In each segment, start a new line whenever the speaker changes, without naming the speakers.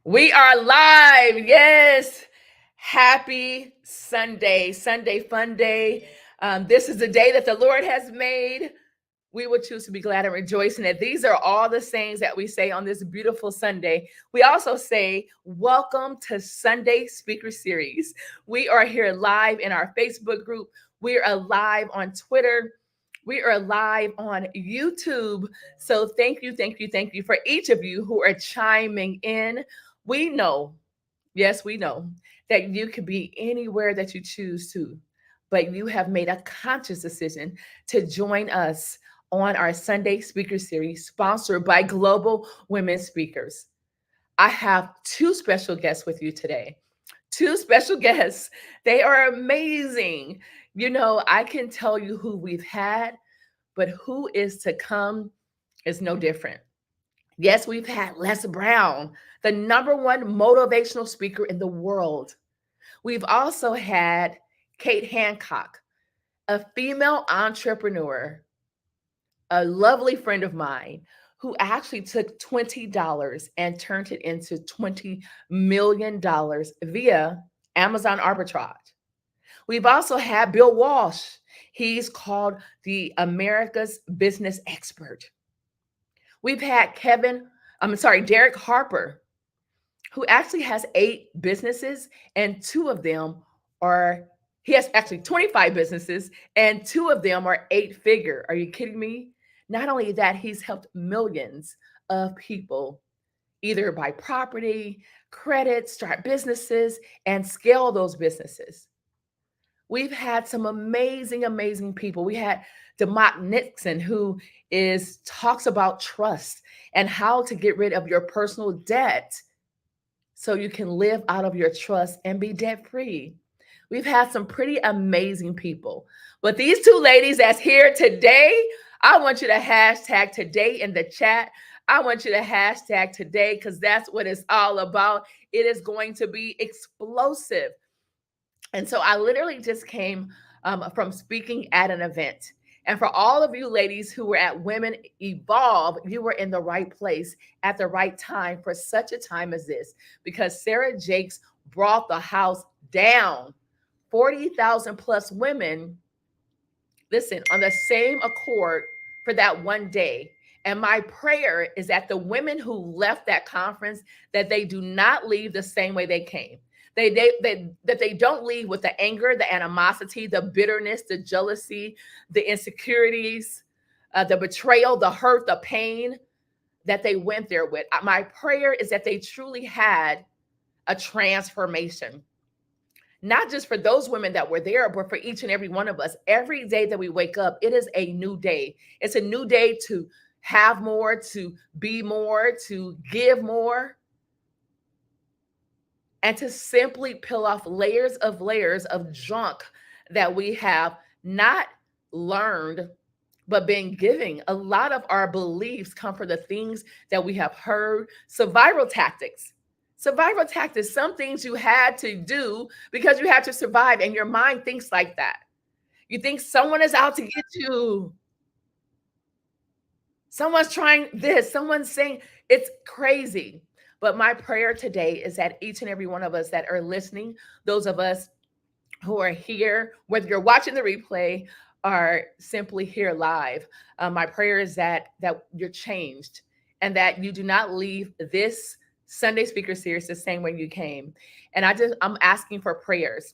We are live. Yes. Happy Sunday. Sunday fun day. This is the day that the Lord has made. We will choose to be glad and rejoice in it. These are all the sayings that we say on this beautiful Sunday. We also say, welcome to Sunday Speaker Series. We are here live in our Facebook group. We are live on Twitter. We are live on YouTube. So thank you for each of you who are chiming in. We know, yes, we know that you could be anywhere that you choose to, but you have made a conscious decision to join us on our Sunday Speaker Series sponsored by Global Women Speakers. I have two special guests with you today. Two special guests. They are amazing. I can tell you who we've had, but who is to come is no different. Yes, we've had Les Brown, the number one motivational speaker in the world. We've also had Kate Hancock, a female entrepreneur, a lovely friend of mine who actually took $20 and turned it into $20 million via Amazon arbitrage. We've also had Bill Walsh. He's called the America's Business Expert. We've had Derrick Harper, who actually has 8 businesses, and he has actually 25 businesses, and 2 of them are 8-figure. Are you kidding me? Not only that, he's helped millions of people either buy property, credit, start businesses, and scale those businesses. We've had some amazing people. We had DeMott Nixon, who talks about trust and how to get rid of your personal debt so you can live out of your trust and be debt free. We've had some pretty amazing people. But these two ladies that's here today, I want you to hashtag today in the chat. I want you to hashtag today because that's what it's all about. It is going to be explosive. And so I literally just came from speaking at an event. And for all of you ladies who were at Women Evolve, you were in the right place at the right time for such a time as this, because Sarah Jakes brought the house down. 40,000 plus women, listen, on the same accord for that one day. And my prayer is that the women who left that conference, that they do not leave the same way they came. That they don't leave with the anger, the animosity, the bitterness, the jealousy, the insecurities, the betrayal, the hurt, the pain that they went there with. My prayer is that they truly had a transformation. Not just for those women that were there, but for each and every one of us. Every day that we wake up, it is a new day. It's a new day to have more, to be more, to give more, and to simply peel off layers of junk that we have not learned, but been giving. A lot of our beliefs come from the things that we have heard. Survival tactics, some things you had to do because you had to survive, and your mind thinks like that. You think someone is out to get you. Someone's trying this, someone's saying, it's crazy. But my prayer today is that each and every one of us that are listening, those of us who are here, whether you're watching the replay or simply here live, my prayer is that you're changed and that you do not leave this Sunday Speaker Series the same way you came. And I'm asking for prayers.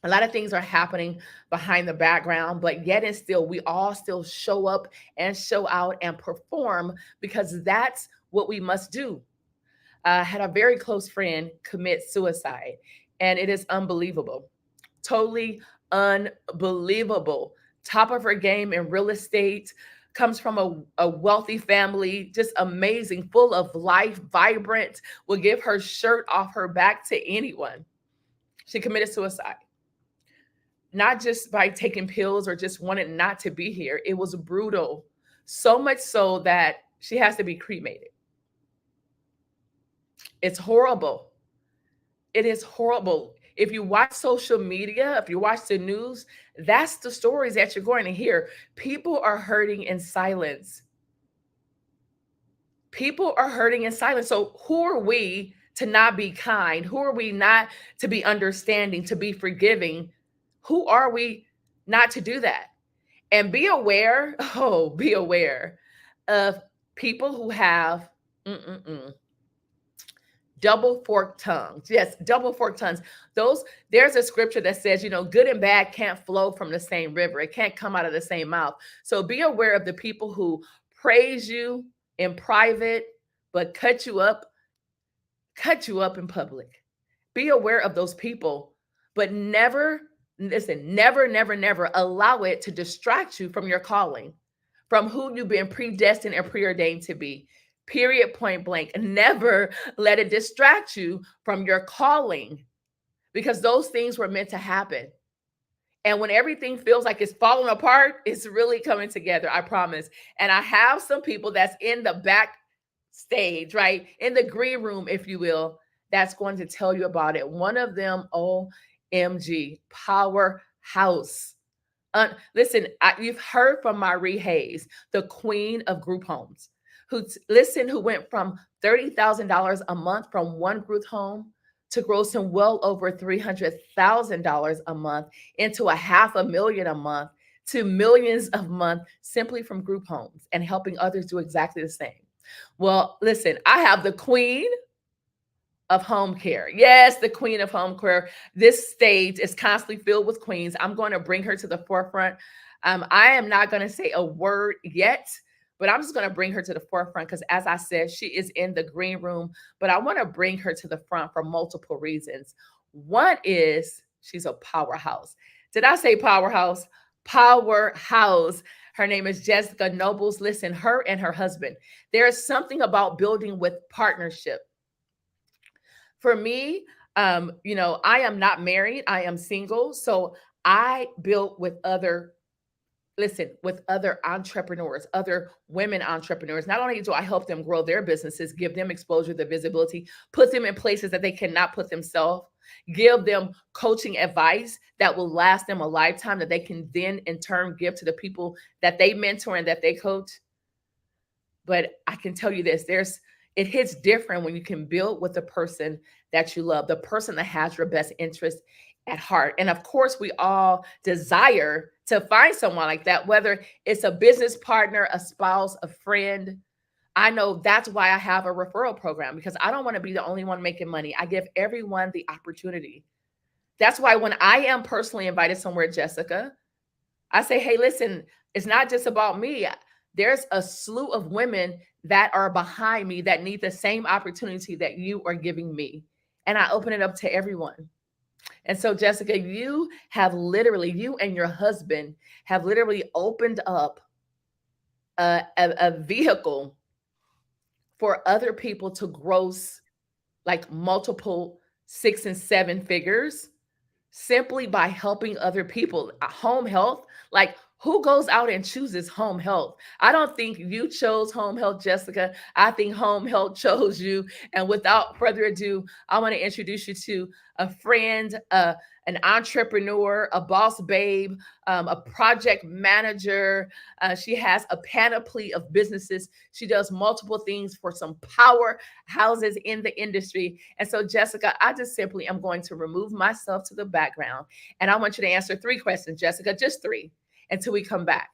A lot of things are happening behind the background, but yet and still, we all still show up and show out and perform because that's what we must do. I had a very close friend commit suicide, and it is unbelievable. Totally unbelievable. Top of her game in real estate, comes from a wealthy family, just amazing, full of life, vibrant, will give her shirt off her back to anyone. She committed suicide. Not just by taking pills or just wanted not to be here. It was brutal. So much so that she has to be cremated. It's horrible. It is horrible. If you watch social media, if you watch the news, that's the stories that you're going to hear. People are hurting in silence. People are hurting in silence. So who are we to not be kind? Who are we not to be understanding, to be forgiving? Who are we not to do that? And be aware, oh, be aware of people who have double forked tongues. Yes, double forked tongues. Those There's a scripture that says, good and bad can't flow from the same river. It can't come out of the same mouth. So be aware of the people who praise you in private but cut you up in public. Be aware of those people, but never, listen, never, never, never allow it to distract you from your calling, from who you've been predestined and preordained to be. Period, point blank. Never let it distract you from your calling, because those things were meant to happen. And when everything feels like it's falling apart, it's really coming together, I promise. And I have some people that's in the back stage, right? In the green room, if you will, that's going to tell you about it. One of them, OMG, powerhouse. Listen, you've heard from Marie Hayes, the queen of group homes, who went from $30,000 a month from one group home to grossing well over $300,000 a month, into a half a million a month, to millions a month, simply from group homes and helping others do exactly the same. Well, listen, I have the queen of home care. Yes, the queen of home care. This stage is constantly filled with queens. I'm going to bring her to the forefront. I am not going to say a word yet, but I'm just going to bring her to the forefront because, as I said, she is in the green room, but I want to bring her to the front for multiple reasons. One is she's a powerhouse. Did I say powerhouse? Powerhouse. Her name is Jessica Nobles. Listen, her and her husband, there is something about building with partnership. For me, I am not married. I am single. So I built with other entrepreneurs, other women entrepreneurs. Not only do I help them grow their businesses, give them exposure, the visibility, put them in places that they cannot put themselves, give them coaching advice that will last them a lifetime, that they can then in turn give to the people that they mentor and that they coach. But I can tell you this, it hits different when you can build with the person that you love, the person that has your best interest at heart. And of course, we all desire to find someone like that, whether it's a business partner, a spouse, a friend. I know that's why I have a referral program, because I don't want to be the only one making money. I give everyone the opportunity. That's why when I am personally invited somewhere, Jessica, I say, hey, listen, it's not just about me. There's a slew of women that are behind me that need the same opportunity that you are giving me. And I open it up to everyone. And so, Jessica, you and your husband have literally opened up a vehicle for other people to gross like multiple 6 and 7 figures simply by helping other people. Home health, like, who goes out and chooses home health? I don't think you chose home health, Jessica. I think home health chose you. And without further ado, I want to introduce you to a friend, an entrepreneur, a boss babe, a project manager. She has a panoply of businesses. She does multiple things for some powerhouses in the industry. And so, Jessica, I just simply am going to remove myself to the background. And I want you to answer 3 questions, Jessica, just 3, until we come back.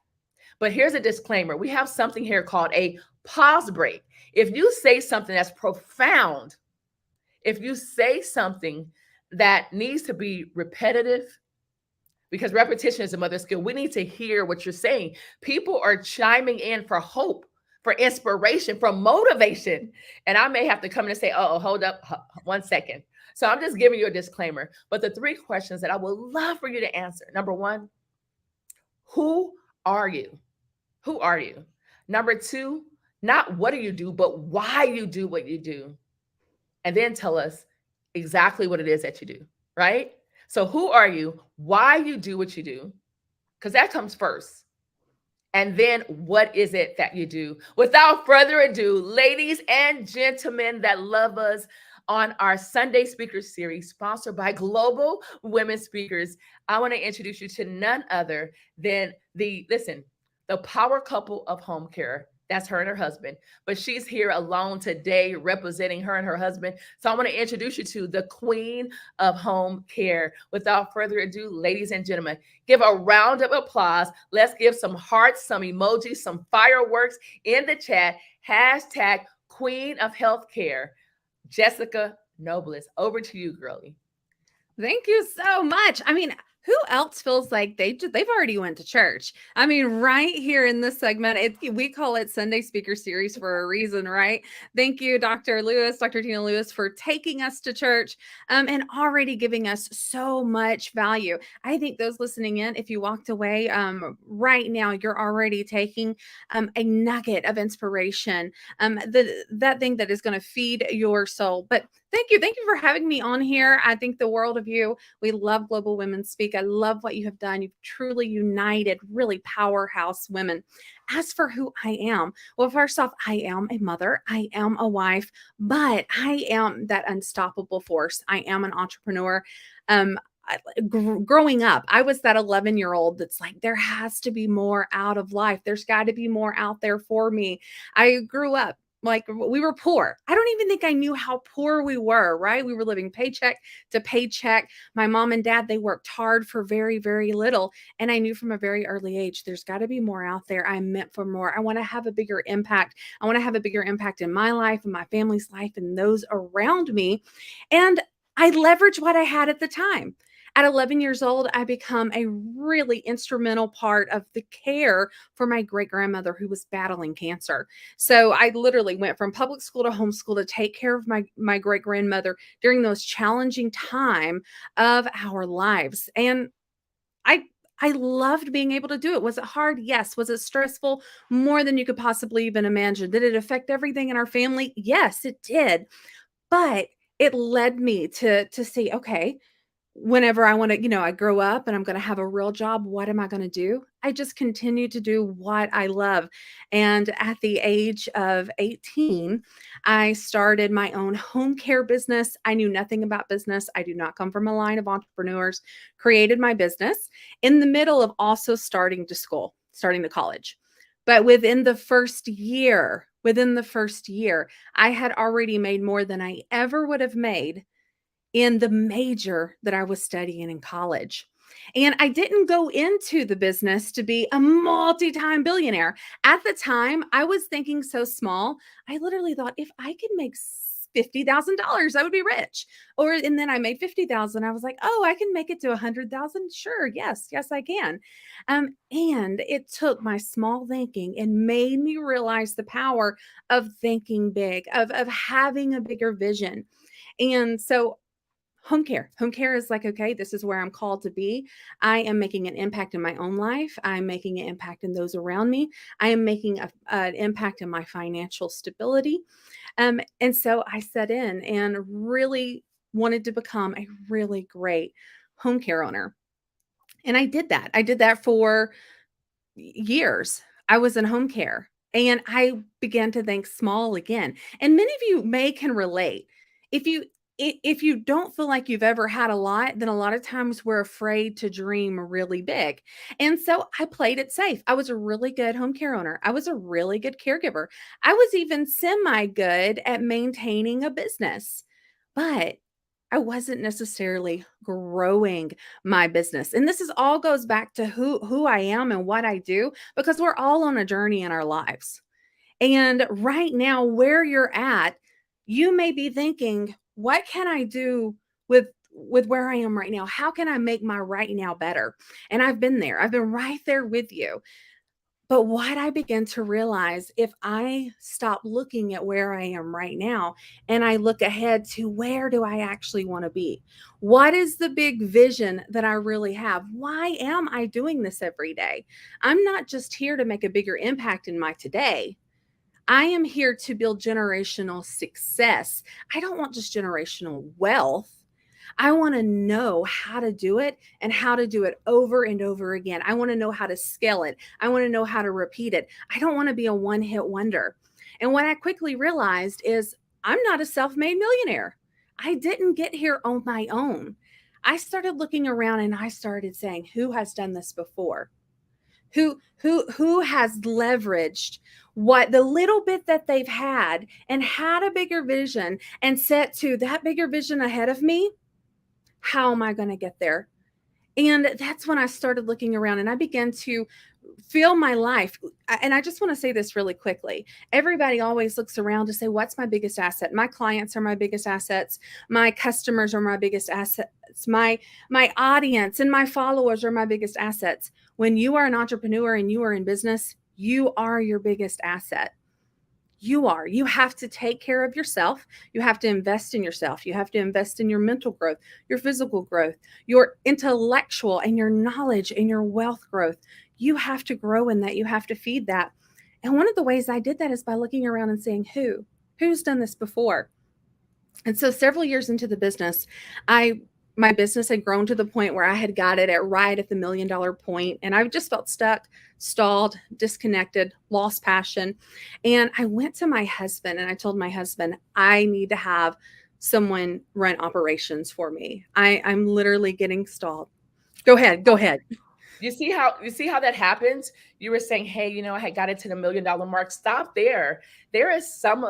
But here's a disclaimer. We have something here called a pause break. If you say something that's profound, if you say something that needs to be repetitive, because repetition is a mother skill, we need to hear what you're saying. People are chiming in for hope, for inspiration, for motivation. And I may have to come in and say, oh, hold up 1 second. So I'm just giving you a disclaimer. But the 3 questions that I would love for you to answer. Number 1, who are you? Who are you? Number 2, not what do you do, but why you do what you do. And then tell us exactly what it is that you do, right? So who are you? Why you do what you do? Because that comes first. And then what is it that you do? Without further ado, ladies and gentlemen that love us, on our Sunday Speaker Series sponsored by Global Women Speakers, I want to introduce you to none other than the power couple of home care, That's her and her husband. But she's here alone today representing her and her husband. So I want to introduce you to the queen of home care. Without further ado, ladies and gentlemen, give a round of applause. Let's give some hearts, some emojis, some fireworks in the chat. Hashtag queen of healthcare. Jessica Nobles. Over to you, girlie.
Thank you so much. I mean, who else feels like they've already went to church? I mean, right here in this segment, we call it Sunday Speaker Series for a reason, right? Thank you, Dr. Lewis, Dr. Tina Lewis, for taking us to church and already giving us so much value. I think those listening in, if you walked away right now, you're already taking a nugget of inspiration, that thing that is going to feed your soul. But thank you for having me on here. I think the world of you. We love Global Women Speak. I love what you have done. You've truly united really powerhouse women. As for who I am, well, first off, I am a mother, I am a wife, but I am that unstoppable force. I am an entrepreneur. Um, Growing up, I was that 11-year-old that's like, there has to be more out of life. There's got to be more out there for me. I grew up like we were poor. I don't even think I knew how poor we were, right? We were living paycheck to paycheck. My mom and dad, they worked hard for very, very little. And I knew from a very early age, there's got to be more out there. I'm meant for more. I want to have a bigger impact. I want to have a bigger impact in my life and my family's life and those around me. And I leveraged what I had at the time. At 11 years old, I become a really instrumental part of the care for my great grandmother who was battling cancer. So I literally went from public school to homeschool to take care of my great grandmother during those challenging time of our lives. And I I loved being able to do it. Was it hard? Yes. Was it stressful? More than you could possibly even imagine. Did it affect everything in our family? Yes, it did. But it led me to see, okay, whenever I want to, I grow up and I'm going to have a real job, what am I going to do? I just continue to do what I love. And at the age of 18, I started my own home care business. I knew nothing about business. I do not come from a line of entrepreneurs. Created my business in the middle of also starting to college. But within the first year, I had already made more than I ever would have made in the major that I was studying in college. And I didn't go into the business to be a multi-time billionaire. At the time, I was thinking so small. I literally thought if I could make $50,000, I would be rich. And then I made 50,000. I was like, oh, I can make it to 100,000. Sure. Yes, I can. And it took my small thinking and made me realize the power of thinking big, of having a bigger vision. And so home care is like, okay, this is where I'm called to be. I am making an impact in my own life. I'm making an impact in those around me. I am making an impact in my financial stability. And so I set in and really wanted to become a really great home care owner. And I did that for years. I was in home care and I began to think small again. And many of you may can relate. If you if you don't feel like you've ever had a lot, then a lot of times we're afraid to dream really big. And so I played it safe. I was a really good home care owner. I was a really good caregiver. I was even semi good at maintaining a business. But I wasn't necessarily growing my business. And this is all goes back to who I am and what I do because we're all on a journey in our lives. And right now where you're at, you may be thinking, what can I do with where I am right now? How can I make my right now better? And I've been there. I've been right there with you. But what I began to realize, if I stop looking at where I am right now and I look ahead to where do I actually want to be? What is the big vision that I really have? Why am I doing this every day? I'm not just here to make a bigger impact in my today. I am here to build generational success. I don't want just generational wealth. I want to know how to do it and how to do it over and over again. I want to know how to scale it. I want to know how to repeat it. I don't want to be a one hit wonder. And what I quickly realized is I'm not a self made millionaire. I didn't get here on my own. I started looking around and I started saying, who has done this before? who has leveraged what the little bit that they've and had a bigger vision and set to that bigger vision ahead of me. How am I going to get there? And that's when I started looking around and I began to feel my life. And I just want to say this really quickly. Everybody always looks around to say, what's my biggest asset? My clients are my biggest assets. My customers are my biggest assets. My audience and my followers are my biggest assets. When you are an entrepreneur and you are in business, you are your biggest asset. You have to take care of yourself. You have to invest in yourself. You have to invest in your mental growth, your physical growth, your intellectual and your knowledge and your wealth growth. You have to grow in that. You have to feed that. And one of the ways I did that is by looking around and saying, who's done this before? And so several years into the business, my business had grown to the point where I had got it right at the $1 million point, and I just felt stuck, stalled, disconnected, lost passion. And I went to my husband and I told my husband, I need to have someone run operations for me. I'm literally getting stalled. Go ahead.
You see how that happens? You were saying, hey, I had got it to the $1 million mark. Stop there. There is some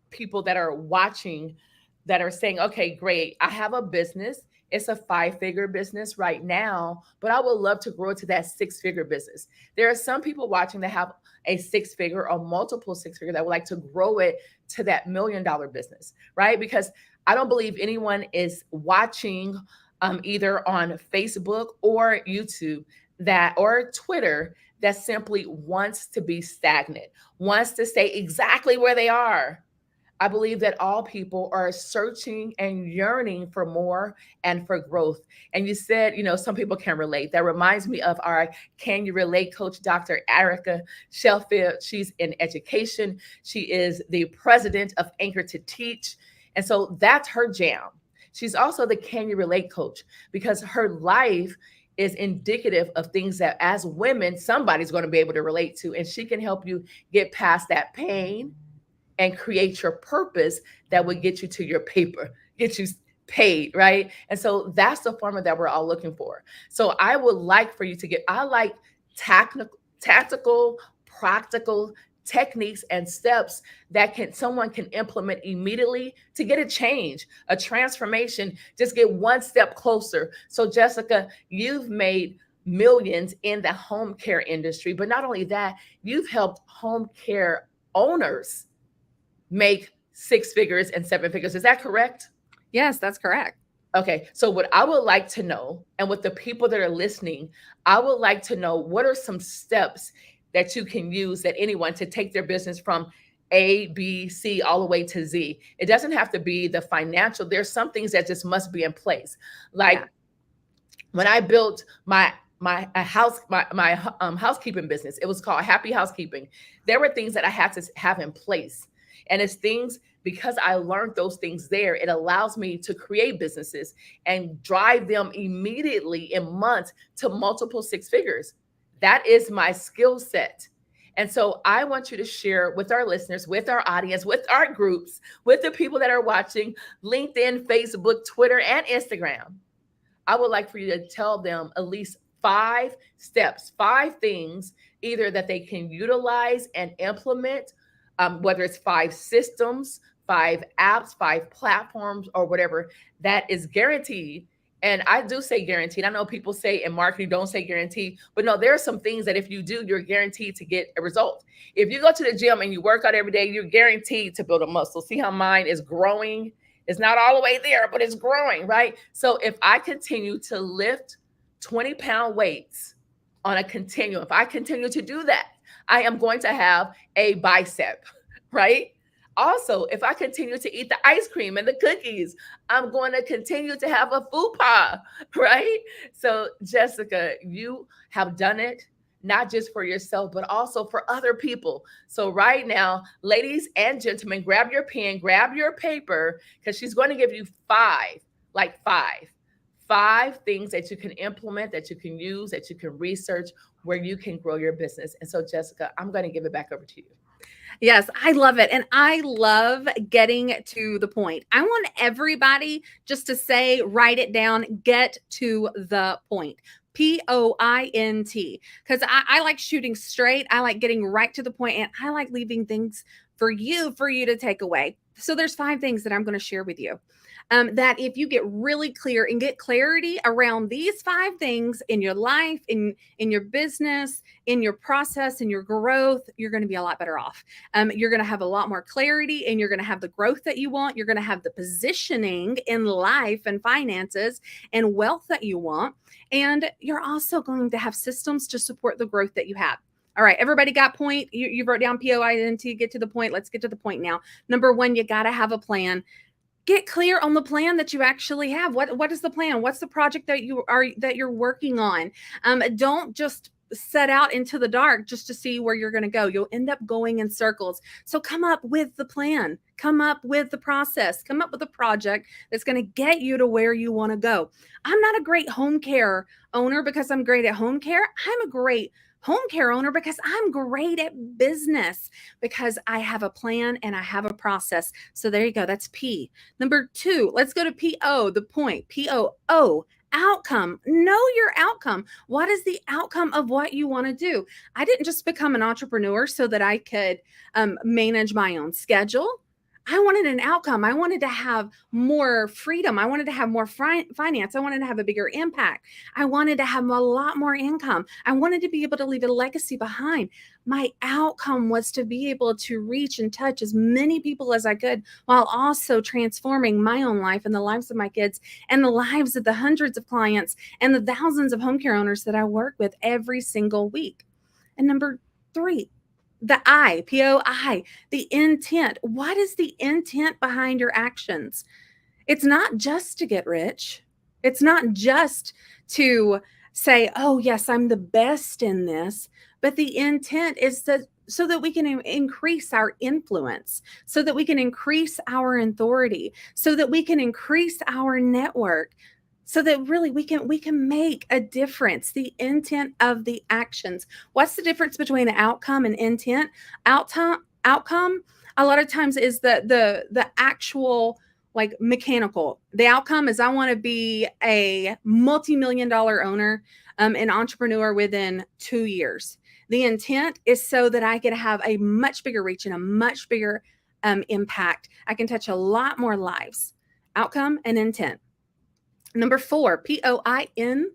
people that are watching that are saying, okay, great, I have a business. It's a 5-figure business right now, but I would love to grow it to that 6-figure business. There are some people watching that have a 6-figure or multiple 6-figure that would like to grow it to that $1 million business, right? Because I don't believe anyone is watching either on Facebook or YouTube or Twitter that simply wants to be stagnant, wants to stay exactly where they are. I believe that all people are searching and yearning for more and for growth. And you said, some people can relate. That reminds me of our Can You Relate coach, Dr. Erica Sheffield. She's in education. She is the president of Anchor to Teach. And so that's her jam. She's also the Can You Relate coach because her life is indicative of things that as women, somebody's going to be able to relate to. And she can help you get past that pain and create your purpose that would get you to your paper, get you paid, right? And so that's the formula that we're all looking for. So I would like for you to I like tactical, practical techniques and steps that someone can implement immediately to get a change, a transformation, just get one step closer. So Jessica, you've made millions in the home care industry, but not only that, you've helped home care owners make 6 figures and 7 figures. Is that correct?
Yes, that's correct.
Okay. So what I would like to know, and with the people that are listening, I would like to know what are some steps that you can use that anyone to take their business from A, B, C, all the way to Z. It doesn't have to be the financial. There's some things that just must be in place. Like when I built my housekeeping business, it was called Happy Housekeeping. There were things that I had to have in place. And it's things, because I learned those things there, it allows me to create businesses and drive them immediately in months to multiple 6 figures. That is my skill set. And so I want you to share with our listeners, with our audience, with our groups, with the people that are watching LinkedIn, Facebook, Twitter, and Instagram. I would like for you to tell them at least 5 steps, 5 things, either that they can utilize and implement, whether it's 5 systems, 5 apps, 5 platforms, or whatever, that is guaranteed. And I do say guaranteed. I know people say in marketing, don't say guaranteed, but no, there are some things that if you do, you're guaranteed to get a result. If you go to the gym and you work out every day, you're guaranteed to build a muscle. See how mine is growing? It's not all the way there, but it's growing, right? So if I continue to lift 20-pound weights on a continuum, if I continue to do that, I am going to have a bicep, right? Also, if I continue to eat the ice cream and the cookies, I'm going to continue to have a fupa, right? So, Jessica, you have done it not just for yourself, but also for other people. So right now, ladies and gentlemen, grab your pen, grab your paper, because she's going to give you 5 things that you can implement, that you can use, that you can research, where you can grow your business. And so, Jessica, I'm going to give it back over to you.
Yes, I love it. And I love getting to the point. I want everybody just to say, write it down, get to the point. POINT. Because I like shooting straight. I like getting right to the point, and I like leaving things for you to take away. So there's 5 things that I'm going to share with you. That if you get really clear and get clarity around these 5 things in your life, in your business, in your process, in your growth, you're going to be a lot better off. You're going to have a lot more clarity, and you're going to have the growth that you want. You're going to have the positioning in life and finances and wealth that you want. And you're also going to have systems to support the growth that you have. All right, everybody got point? You wrote down POINT, get to the point. Let's get to the point now. Number 1, you got to have a plan. Get clear on the plan that you actually have. What is the plan? What's the project that you're working on? Don't just set out into the dark just to see where you're going to go. You'll end up going in circles. So come up with the plan, come up with the process, come up with a project that's going to get you to where you want to go. I'm not a great home care owner because I'm great at home care. I'm a great home care owner because I'm great at business, because I have a plan and I have a process. So there you go. That's P. Number 2, let's go to PO, the point. POO, outcome. Know your outcome. What is the outcome of what you want to do? I didn't just become an entrepreneur so that I could manage my own schedule. I wanted an outcome. I wanted to have more freedom. I wanted to have more finance. I wanted to have a bigger impact. I wanted to have a lot more income. I wanted to be able to leave a legacy behind. My outcome was to be able to reach and touch as many people as I could, while also transforming my own life and the lives of my kids and the lives of the hundreds of clients and the thousands of home care owners that I work with every single week. And number 3, the I, POI, the intent. What is the intent behind your actions? It's not just to get rich. It's not just to say, oh, yes, I'm the best in this. But the intent is so that we can increase our influence, so that we can increase our authority, so that we can increase our network, so that really we can make a difference. The intent of the actions. What's the difference between an outcome and intent? Outcome a lot of times is the actual, like, mechanical. The outcome is I want to be a multi-million-dollar owner, an entrepreneur within 2 years. The intent is so that I can have a much bigger reach and a much bigger impact. I can touch a lot more lives. Outcome and intent. Number 4, POIN,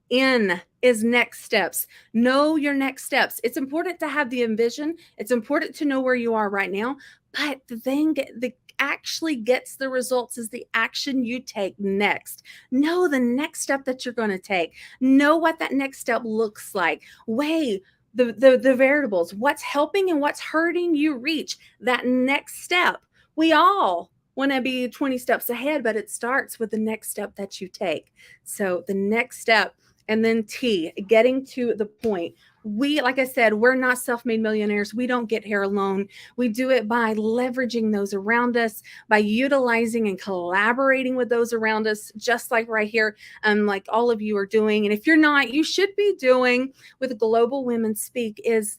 is next steps. Know your next steps. It's important to have the envision. It's important to know where you are right now. But the thing that actually gets the results is the action you take next. Know the next step that you're going to take. Know what that next step looks like. Weigh the variables. What's helping and what's hurting you reach that next step. We all want to be 20 steps ahead, but it starts with the next step that you take. So the next step, and then T, getting to the point. Like I said, we're not self-made millionaires. We don't get here alone. We do it by leveraging those around us, by utilizing and collaborating with those around us, just like right here, like all of you are doing. And if you're not, you should be doing with Global Women Speak, is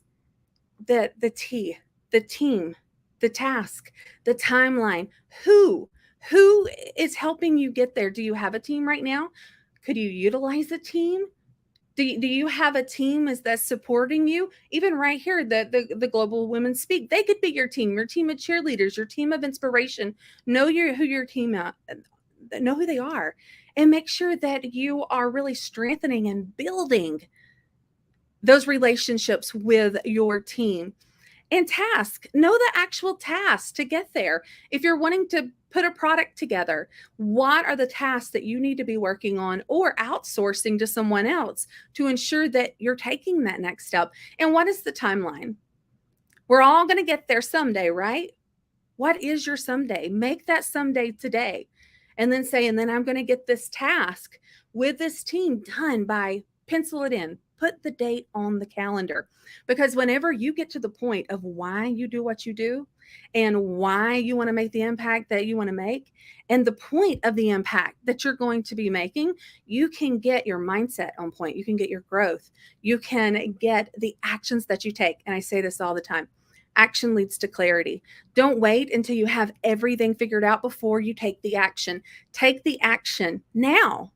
the T, the team, the task, the timeline. Who is helping you get there? Do you have a team right now? Could you utilize a team? Do you have a team that's supporting you? Even right here, the Global Women Speak, they could be your team of cheerleaders, your team of inspiration. Know who your team know who they are, and make sure that you are really strengthening and building those relationships with your team. And task, know the actual task to get there. If you're wanting to put a product together, what are the tasks that you need to be working on or outsourcing to someone else to ensure that you're taking that next step? And what is the timeline? We're all going to get there someday, right? What is your someday? Make that someday today. And then say, and then I'm going to get this task with this team done by, pencil it in. Put the date on the calendar, because whenever you get to the point of why you do what you do and why you want to make the impact that you want to make and the point of the impact that you're going to be making, you can get your mindset on point. You can get your growth. You can get the actions that you take. And I say this all the time. Action leads to clarity. Don't wait until you have everything figured out before you take the action. Take the action now,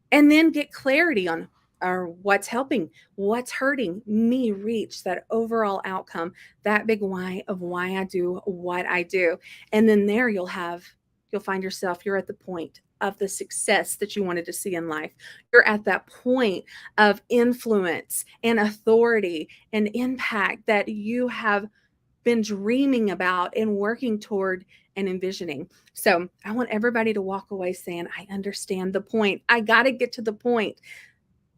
and then get clarity on or what's helping, what's hurting me reach that overall outcome, that big why of why I do what I do. And then there you'll find yourself, you're at the point of the success that you wanted to see in life. You're at that point of influence and authority and impact that you have been dreaming about and working toward and envisioning. So I want everybody to walk away saying, I understand the point. I got to get to the point.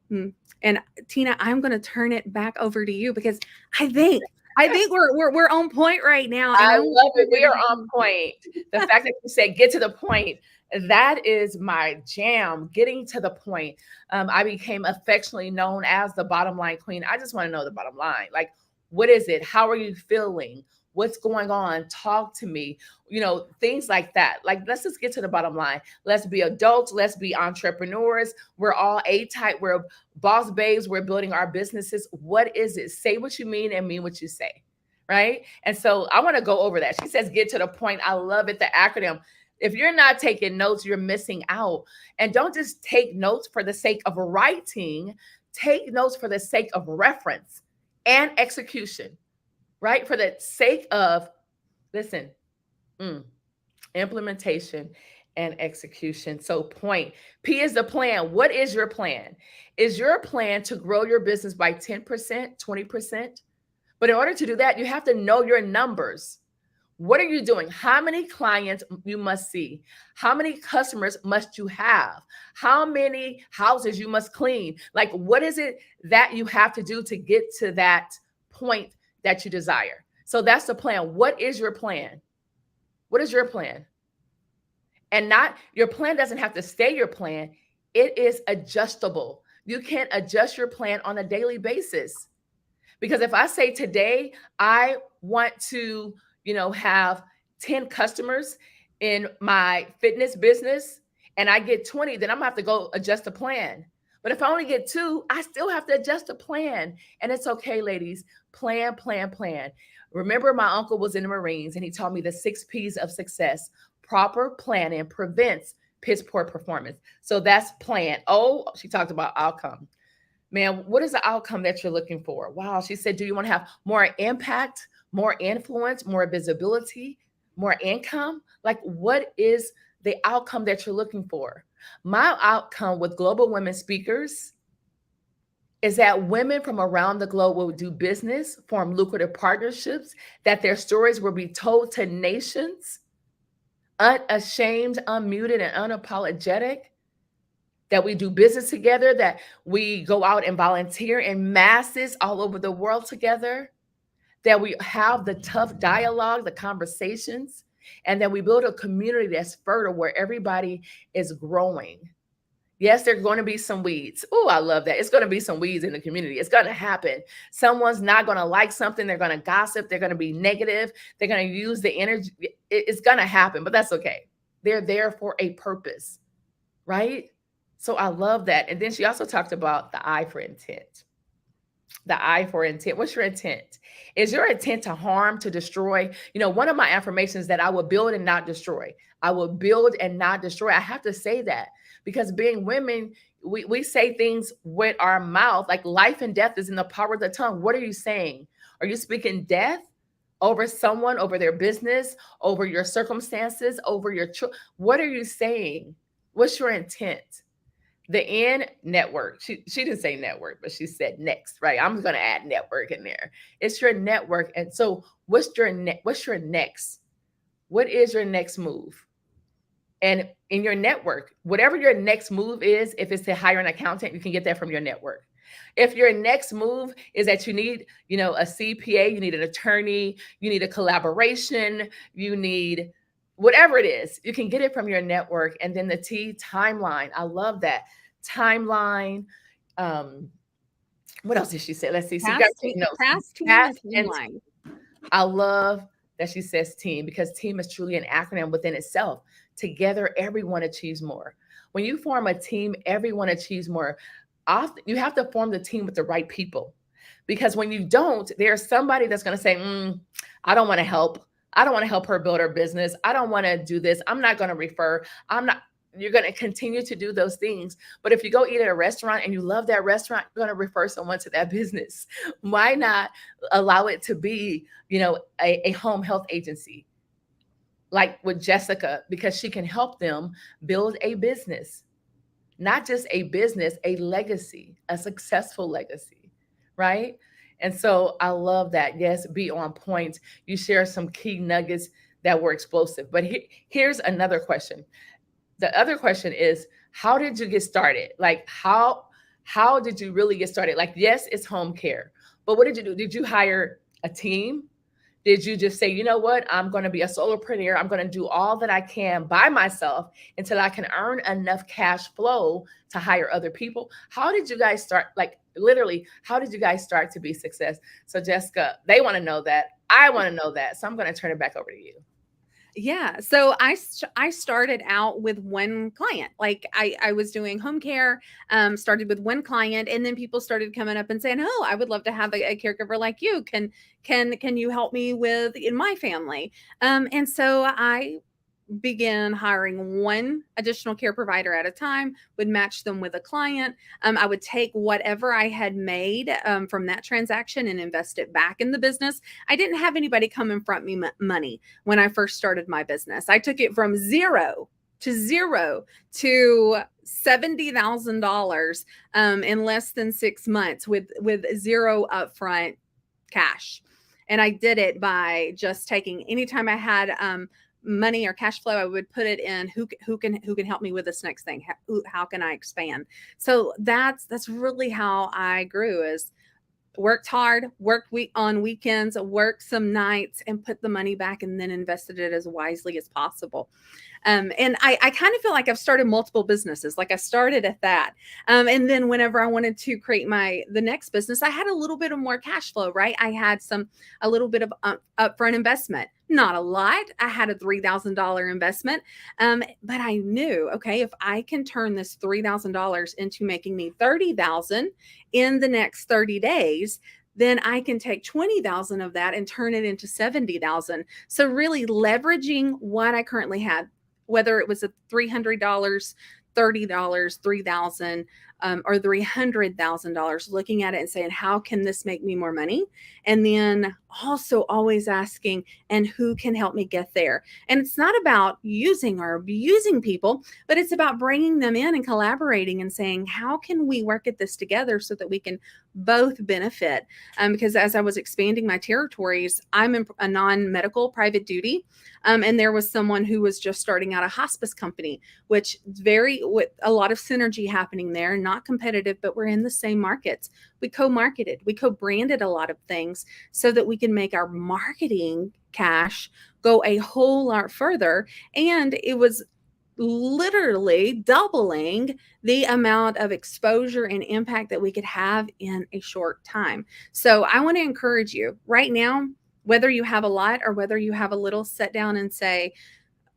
And Tina, I'm going to turn it back over to you because I think we're on point right now, and
I
I want
love it. We
everybody
are
to
on point. The fact that you said get to the point, that is my jam, getting to the point. I became affectionately known as the bottom line queen. I just want to know the bottom line. Like, what is it? How are you feeling? What's going on? Talk to me. Things like that. Like, let's just get to the bottom line. Let's be adults. Let's be entrepreneurs. We're all A-type. We're boss babes. We're building our businesses. What is it? Say what you mean and mean what you say. Right. And so I want to go over that. She says, get to the point. I love it. The acronym. If you're not taking notes, you're missing out. And don't just take notes for the sake of writing, take notes for the sake of reference and execution, right? For the sake of, listen, implementation and execution. So point. P is the plan. What is your plan? Is your plan to grow your business by 10%, 20%? But in order to do that, you have to know your numbers. What are you doing? How many clients you must see? How many customers must you have? How many houses you must clean? Like, what is it that you have to do to get to that point that you desire? So that's the plan. What is your plan? What is your plan? And not your plan doesn't have to stay your plan. It is adjustable. You can't adjust your plan on a daily basis. Because if I say today, I want to, have 10 customers in my fitness business and I get 20, then I'm gonna have to go adjust the plan. But if I only get 2, I still have to adjust the plan. And it's okay, ladies. Plan, plan, plan. Remember, my uncle was in the Marines and he taught me the 6 P's of success. Proper planning prevents piss poor performance. So that's plan. Oh, she talked about outcome. Man, what is the outcome that you're looking for? Wow. She said, do you want to have more impact, more influence, more visibility, more income? Like, what is the outcome that you're looking for? My outcome with Global Women Speakers is that women from around the globe will do business, form lucrative partnerships, that their stories will be told to nations, unashamed, unmuted, and unapologetic, that we do business together, that we go out and volunteer in masses all over the world together, that we have the tough dialogue, the conversations, and that we build a community that's fertile where everybody is growing. Yes, there's going to be some weeds. Oh, I love that. It's going to be some weeds in the community. It's going to happen. Someone's not going to like something. They're going to gossip. They're going to be negative. They're going to use the energy. It's going to happen, but that's okay. They're there for a purpose, right? So I love that. And then she also talked about the I for intent. The I for intent. What's your intent? Is your intent to harm, to destroy? One of my affirmations is that I will build and not destroy. I will build and not destroy. I have to say that because being women, we say things with our mouth, like life and death is in the power of the tongue. What are you saying? Are you speaking death over someone, over their business, over your circumstances, over your children? What are you saying? What's your intent? The N, network. She didn't say network, but she said next, right? I'm going to add network in there. It's your network. And so what's your next? What is your next move? And in your network, whatever your next move is, if it's to hire an accountant, you can get that from your network. If your next move is that you need, a CPA, you need an attorney, you need a collaboration, you need whatever it is, you can get it from your network. And then the T, timeline. I love that. Timeline. What else did she say? Let's see. So you got to take notes.
Past team and timeline.
I love that she says team, because team is truly an acronym within itself. Together, everyone achieves more. When you form a team, everyone achieves more. Often, you have to form the team with the right people, because when you don't, there's somebody that's going to say, I don't want to help. I don't want to help her build her business. I don't want to do this. I'm not going to refer. I'm not. you're going to continue to do those things. But if you go eat at a restaurant and you love that restaurant, you're going to refer someone to that business. Why not allow it to be, a home health agency like with Jessica, because she can help them build a business, not just a business, a legacy, a successful legacy, right? And so I love that. Yes, be on point. You share some key nuggets that were explosive. But here's another question. The other question is, how did you get started? Like how did you really get started? Like, yes, it's home care, but what did you do? Did you hire a team? Did you just say, you know what, I'm going to be a solopreneur, I'm going to do all that I can by myself until I can earn enough cash flow to hire other people? How did you guys start? Like, literally, how did you guys start to be success? So Jessica, they want to know that, I want to know that, so I'm going to turn it back over to you.
Yeah. So I started out with one client. Like I was doing home care, started with one client, and then people started coming up and saying, "Oh, I would love to have a caregiver like you. Can you help me with in my family?" And so I began hiring one additional care provider at a time, would match them with a client. I would take whatever I had made from that transaction and invest it back in the business. I didn't have anybody come and front me money when I first started my business. I took it from zero to $70,000 in less than 6 months with zero upfront cash. And I did it by just taking anytime I had money or cash flow, I would put it in who can help me with this next thing. How can I expand? So that's really how I grew, is worked hard, worked on weekends, worked some nights, and put the money back, and then invested it as wisely as possible. And I kind of feel like I've started multiple businesses. Like I started at that. And then whenever I wanted to create the next business, I had a little bit of more cash flow, right? I had a little bit of upfront investment, not a lot. I had a $3,000 investment. But I knew, okay, if I can turn this $3,000 into making me $30,000 in the next 30 days, then I can take 20,000 of that and turn it into 70,000. So really leveraging what I currently had, whether it was a $300, $30, 3,000, or $300,000, looking at it and saying, how can this make me more money? And then also always asking, and who can help me get there? And it's not about using or abusing people, but it's about bringing them in and collaborating and saying, how can we work at this together so that we can both benefit? Because as I was expanding my territories, I'm in a non-medical private duty. And there was someone who was just starting out a hospice company, which with a lot of synergy happening there, not competitive, but we're in the same markets. We co-marketed, we co-branded a lot of things so that we can make our marketing cash go a whole lot further. And it was literally doubling the amount of exposure and impact that we could have in a short time. So I want to encourage you right now, whether you have a lot or whether you have a little, sit down and say,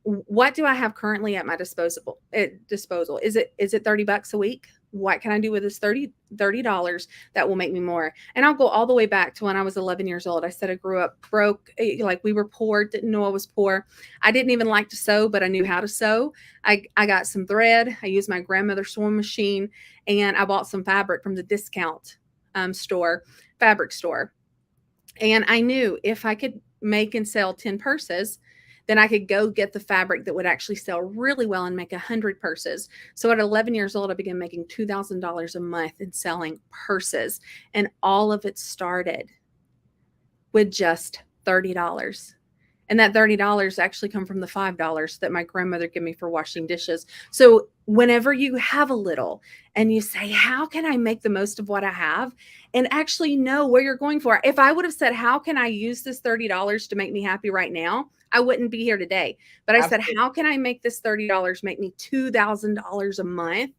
what do I have currently at my disposal? Is it $30 a week? What can I do with this $30 that will make me more? And I'll go all the way back to when I was 11 years old. I said I grew up broke, like we were poor, didn't know I was poor. I didn't even like to sew, but I knew how to sew. I got some thread. I used my grandmother's sewing machine, and I bought some fabric from the discount fabric store. And I knew if I could make and sell 10 purses, then I could go get the fabric that would actually sell really well and make 100 purses. So at 11 years old, I began making $2,000 a month and selling purses. And all of it started with just $30. And that $30 actually come from the $5 that my grandmother gave me for washing dishes. So whenever you have a little and you say, how can I make the most of what I have, and actually know where you're going for? If I would have said, how can I use this $30 to make me happy right now, I wouldn't be here today. But I said, how can I make this $30 make me $2,000 a month?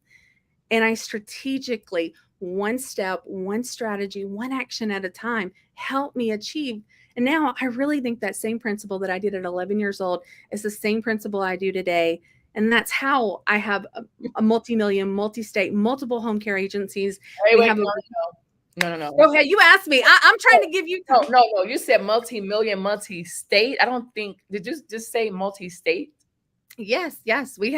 And I strategically, one step, one strategy, one action at a time, help me achieve. And now I really think that same principle that I did at 11 years old is the same principle I do today. And that's how I have a multi-million, multi-state, multiple home care agencies.
No.
Go ahead. You asked me. I'm trying to give you.
No. You said multi-million, multi-state. I don't think, did you just say multi-state?
Yes. We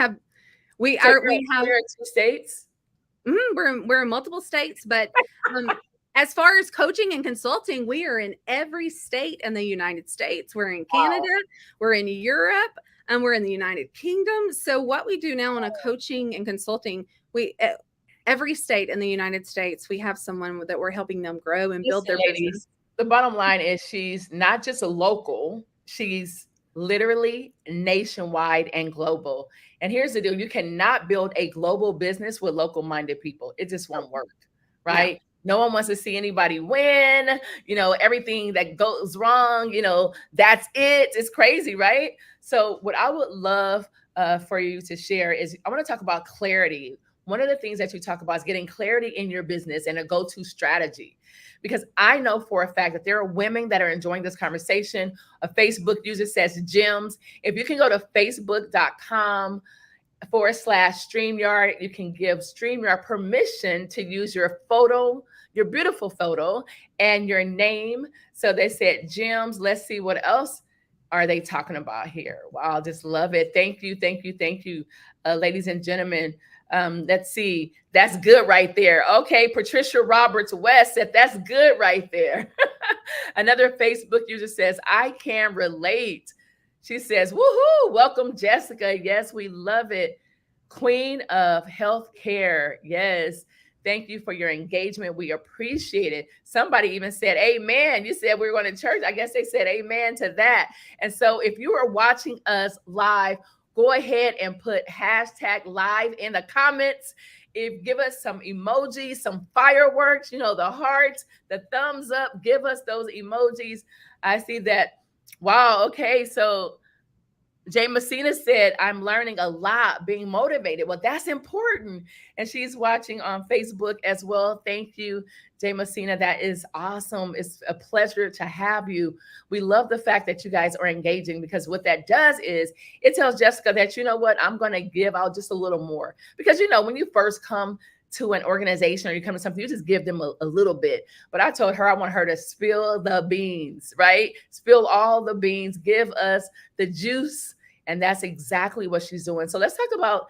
We
So
are we have
you're in 2 states?
we're in multiple states, but um, as far as coaching and consulting, we are in every state in the United States. We're in Canada,
Wow.
we're in Europe, and we're in the United Kingdom. So what we do now in a coaching and consulting, we every state in the United States, we have someone that we're helping them grow and build
Listen,
their business.
ladies, the bottom line is she's not just a local, she's literally nationwide and global. And here's the deal, you cannot build a global business with local minded people. It just won't work,
No.
right? No one wants to see anybody win. Everything that goes wrong, that's it. It's crazy, right? So, what I would love for you to share is I want to talk about clarity. One of the things that you talk about is getting clarity in your business and a go to strategy. Because I know for a fact that there are women that are enjoying this conversation. A Facebook user says gems. If you can go to facebook.com/StreamYard, you can give StreamYard permission to use your photo, your beautiful photo, and your name. So they said gems. Let's see what else are they talking about here. Wow, I just love it. Thank you, thank you, thank you, ladies and gentlemen. Let's see. That's good right there. Okay, Patricia Roberts West said that's good right there. Another Facebook user says, I can relate. She says, woohoo, welcome, Jessica. Yes, we love it. Queen of Healthcare. Yes. Thank you for your engagement. We appreciate it. Somebody even said, amen. You said we were going to church. I guess they said amen to that. And so if you are watching us live, go ahead and put #live in the comments. Give us some emojis, some fireworks, the hearts, the thumbs up. Give us those emojis. I see that. Wow. Okay. So Jay Messina said, I'm learning a lot, being motivated. Well, that's important. And she's watching on Facebook as well. Thank you, Jay Messina. That is awesome. It's a pleasure to have you. We love the fact that you guys are engaging, because what that does is it tells Jessica that, you know what, I'm going to give out just a little more. Because, when you first come to an organization or you come to something, you just give them a little bit. But I told her I want her to spill the beans, right? Spill all the beans, give us the juice. And that's exactly what she's doing. So let's talk about,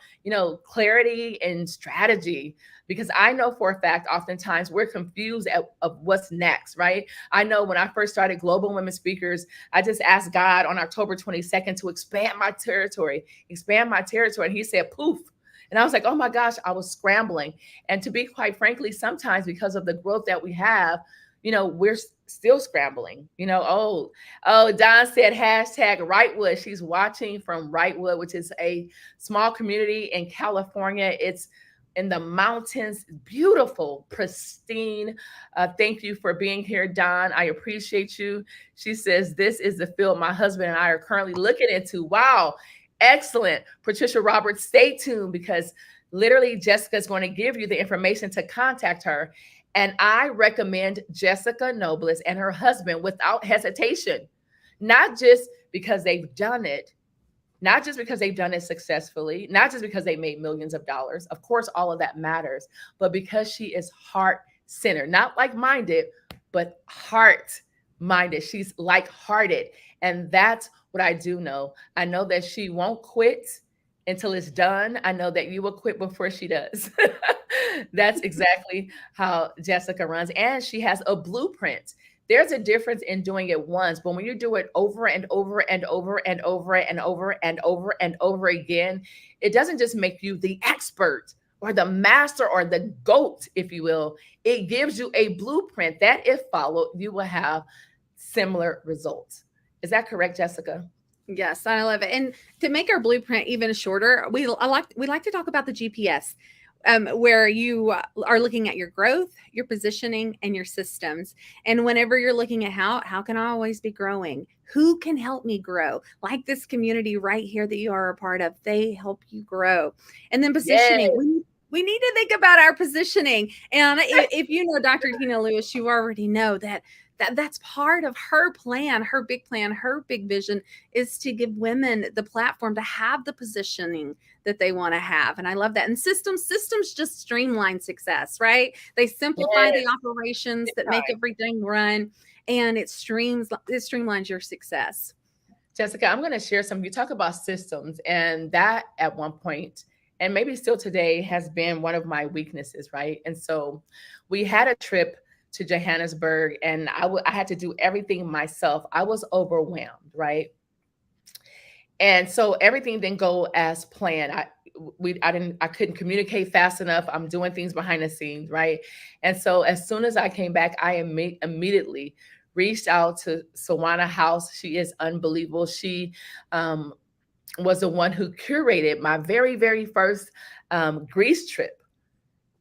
clarity and strategy, because I know for a fact, oftentimes we're confused of what's next, right? I know when I first started Global Women Speakers, I just asked God on October 22nd to expand my territory. And he said, poof. And I was like, oh my gosh, I was scrambling. And to be quite frankly, sometimes because of the growth that we have, we're still scrambling. Don said #Wrightwood. She's watching from Wrightwood, which is a small community in California. It's in the mountains, beautiful, pristine. Thank you for being here, Don. I appreciate you. She says, this is the field my husband and I are currently looking into. Wow. Excellent. Patricia Roberts, stay tuned, because literally Jessica is going to give you the information to contact her. And I recommend Jessica Nobles and her husband without hesitation, not just because they've done it, not just because they've done it successfully, not just because they made millions of dollars. Of course, all of that matters, but because she is heart-centered, not like-minded, but heart-minded. She's like-hearted. And that's what I do know. I know that she won't quit until it's done. I know that you will quit before she does. That's exactly how Jessica runs. And she has a blueprint. There's a difference in doing it once, but when you do it over and over and over and over and over and over and over again, it doesn't just make you the expert or the master or the GOAT, if you will. It gives you a blueprint that, if followed, you will have similar results. Is that correct, Jessica?
Yes, I love it. And to make our blueprint even shorter, we like to talk about the GPS, where you are looking at your growth, your positioning, and your systems. And whenever you're looking at how can I always be growing? Who can help me grow? Like this community right here that you are a part of, they help you grow. And then positioning.
Yes.
We need to think about our positioning. And if you know Dr. Tina Lewis, you already know that's part of her plan, her big vision is to give women the platform to have the positioning that they want to have. And I love that. And systems just streamline success, right? They simplify the operations that make everything run, and it streamlines your success.
Jessica, I'm going to share some. You talk about systems, and that at one point and maybe still today has been one of my weaknesses, right? And so we had a trip to Johannesburg, and I had to do everything myself. I was overwhelmed, right? And so everything didn't go as planned. I couldn't communicate fast enough. I'm doing things behind the scenes, right? And so as soon as I came back, I immediately reached out to Sawana House. She is unbelievable. She um, was the one who curated my very first Greece trip.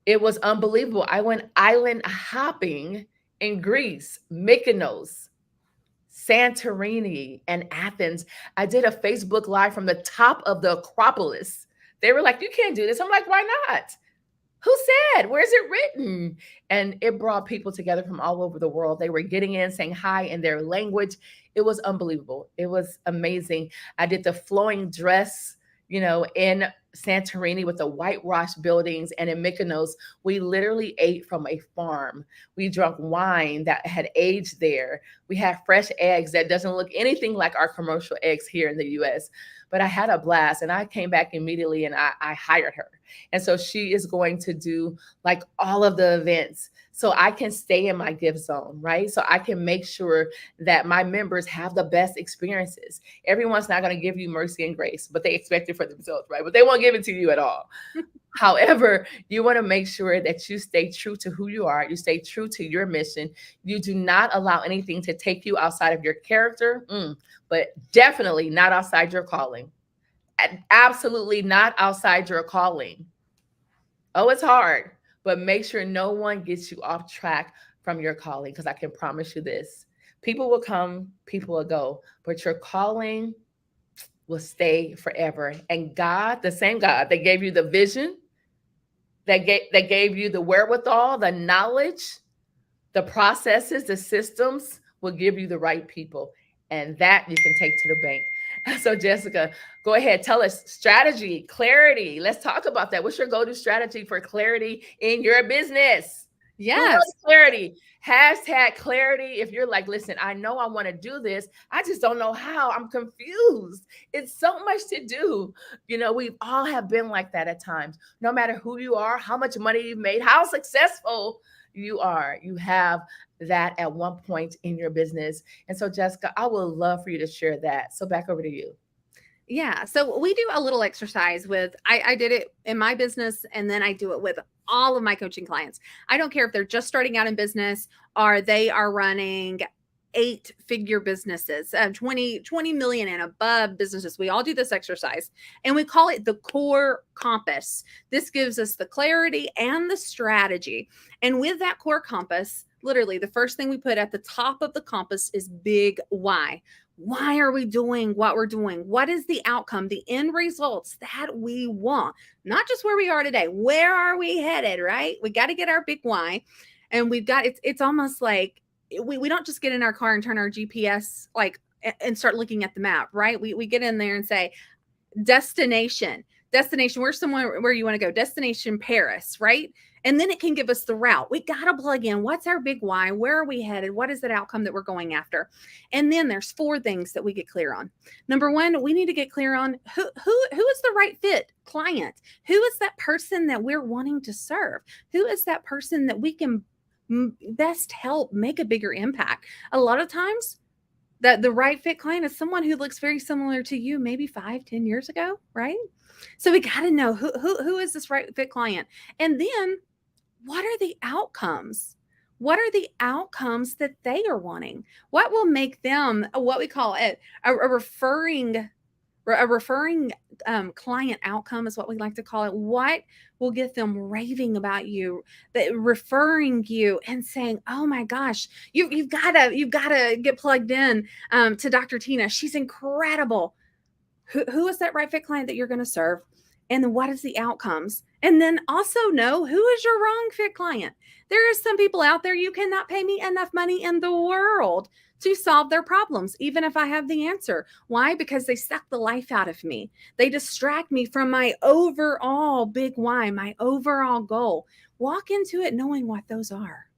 It was unbelievable. I went island hopping in Greece, Mykonos, Santorini, and Athens. I did a Facebook Live from the top of the Acropolis. They were like, "You can't do this." I'm like, "Why not? Who said? Where's it written?" And it brought people together from all over the world. They were getting in, saying hi in their language. It was unbelievable. It was amazing. I did the flowing dress, in Santorini with the whitewashed buildings. And in Mykonos, we literally ate from a farm. We drank wine that had aged there. We had fresh eggs that doesn't look anything like our commercial eggs here in the US. But I had a blast, and I came back immediately, and I hired her. And so she is going to do like all of the events so I can stay in my gift zone, right? So I can make sure that my members have the best experiences. Everyone's not going to give you mercy and grace, but they expect it for themselves, right? But they won't give it to you at all. However, you want to make sure that you stay true to who you are. You stay true to your mission. You do not allow anything to take you outside of your character, but definitely not outside your calling. Absolutely not outside your calling. Oh, it's hard, but make sure no one gets you off track from your calling, because I can promise you this: people will come, people will go, but your calling will stay forever. And God, the same God that gave you the vision, that gave you the wherewithal, the knowledge, the processes, the systems, will give you the right people. And that you can take to the bank. So, Jessica, go ahead. Tell us strategy, clarity. Let's talk about that. What's your go to strategy for clarity in your business? Who
Yes.
loves clarity? Hashtag clarity. If you're like, listen, I know I want to do this. I just don't know how. I'm confused. It's so much to do. We all have been like that at times. No matter who you are, how much money you've made, how successful you are, you have that at one point in your business. And so, Jessica, I would love for you to share that. So, back over to you.
Yeah. So we do a little exercise with, I did it in my business, and then I do it with all of my coaching clients. I don't care if they're just starting out in business or they are running 8-figure businesses, 20 million and above businesses. We all do this exercise, and we call it the core compass. This gives us the clarity and the strategy. And with that core compass, literally the first thing we put at the top of the compass is big why. Why are we doing what we're doing? What is the outcome, the end results that we want? Not just where we are today. Where are we headed, right? We got to get our big why. And we've got, it's almost like we don't just get in our car and turn our GPS and start looking at the map, right? We get in there and say, destination, where's somewhere where you want to go? Destination Paris, right? And then it can give us the route. We got to plug in what's our big why, where are we headed, what is that outcome that we're going after. And then there's 4 things that we get clear on. Number 1, we need to get clear on who is the right fit client. Who is that person that we're wanting to serve? Who is that person that we can best help make a bigger impact? A lot of times that the right fit client is someone who looks very similar to you maybe 5-10 years ago, right? So we got to know who is this right fit client. And then what are the outcomes? What are the outcomes that they are wanting? What will make them what we call it a referring client outcome is what we like to call it. What will get them raving about you, that referring you and saying, "Oh my gosh, you've got to get plugged in to Dr. Tina. She's incredible." Who is that right fit client that you're going to serve? And then what is the outcomes? And then also know who is your wrong fit client. There are some people out there, you cannot pay me enough money in the world to solve their problems, even if I have the answer. Why? Because they suck the life out of me. They distract me from my overall big why, my overall goal. Walk into it knowing what those are.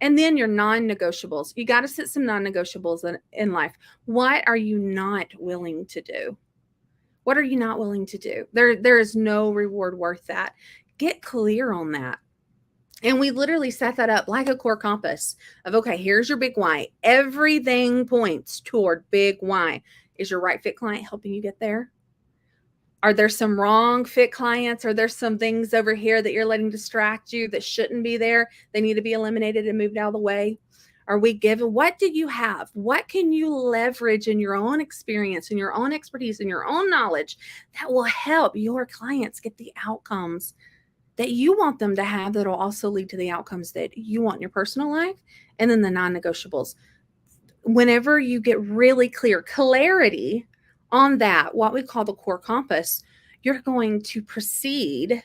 And then your non-negotiables. You got to set some non-negotiables in life. What are you not willing to do? What are you not willing to do? There is no reward worth that. Get clear on that. And we literally set that up like a core compass of, okay, here's your big why. Everything points toward big why. Is your right fit client helping you get there? Are there some wrong fit clients? Are there some things over here that you're letting distract you that shouldn't be there? They need to be eliminated and moved out of the way. Are we given? What do you have? What can you leverage in your own experience, in your own expertise, in your own knowledge that will help your clients get the outcomes that you want them to have, that will also lead to the outcomes that you want in your personal life? And then the non-negotiables. Whenever you get really clear, clarity on that, what we call the core compass, you're going to proceed.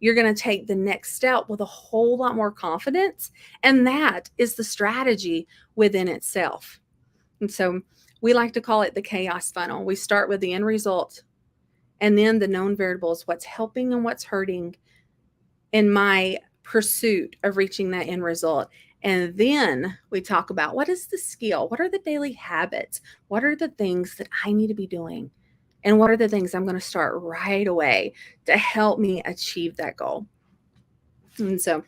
You're going to take the next step with a whole lot more confidence. And that is the strategy within itself. And so we like to call it the chaos funnel. We start with the end result, and then the known variables, what's helping and what's hurting in my pursuit of reaching that end result. And then we talk about, what is the skill? What are the daily habits? What are the things that I need to be doing? And what are the things I'm going to start right away to help me achieve that goal? And so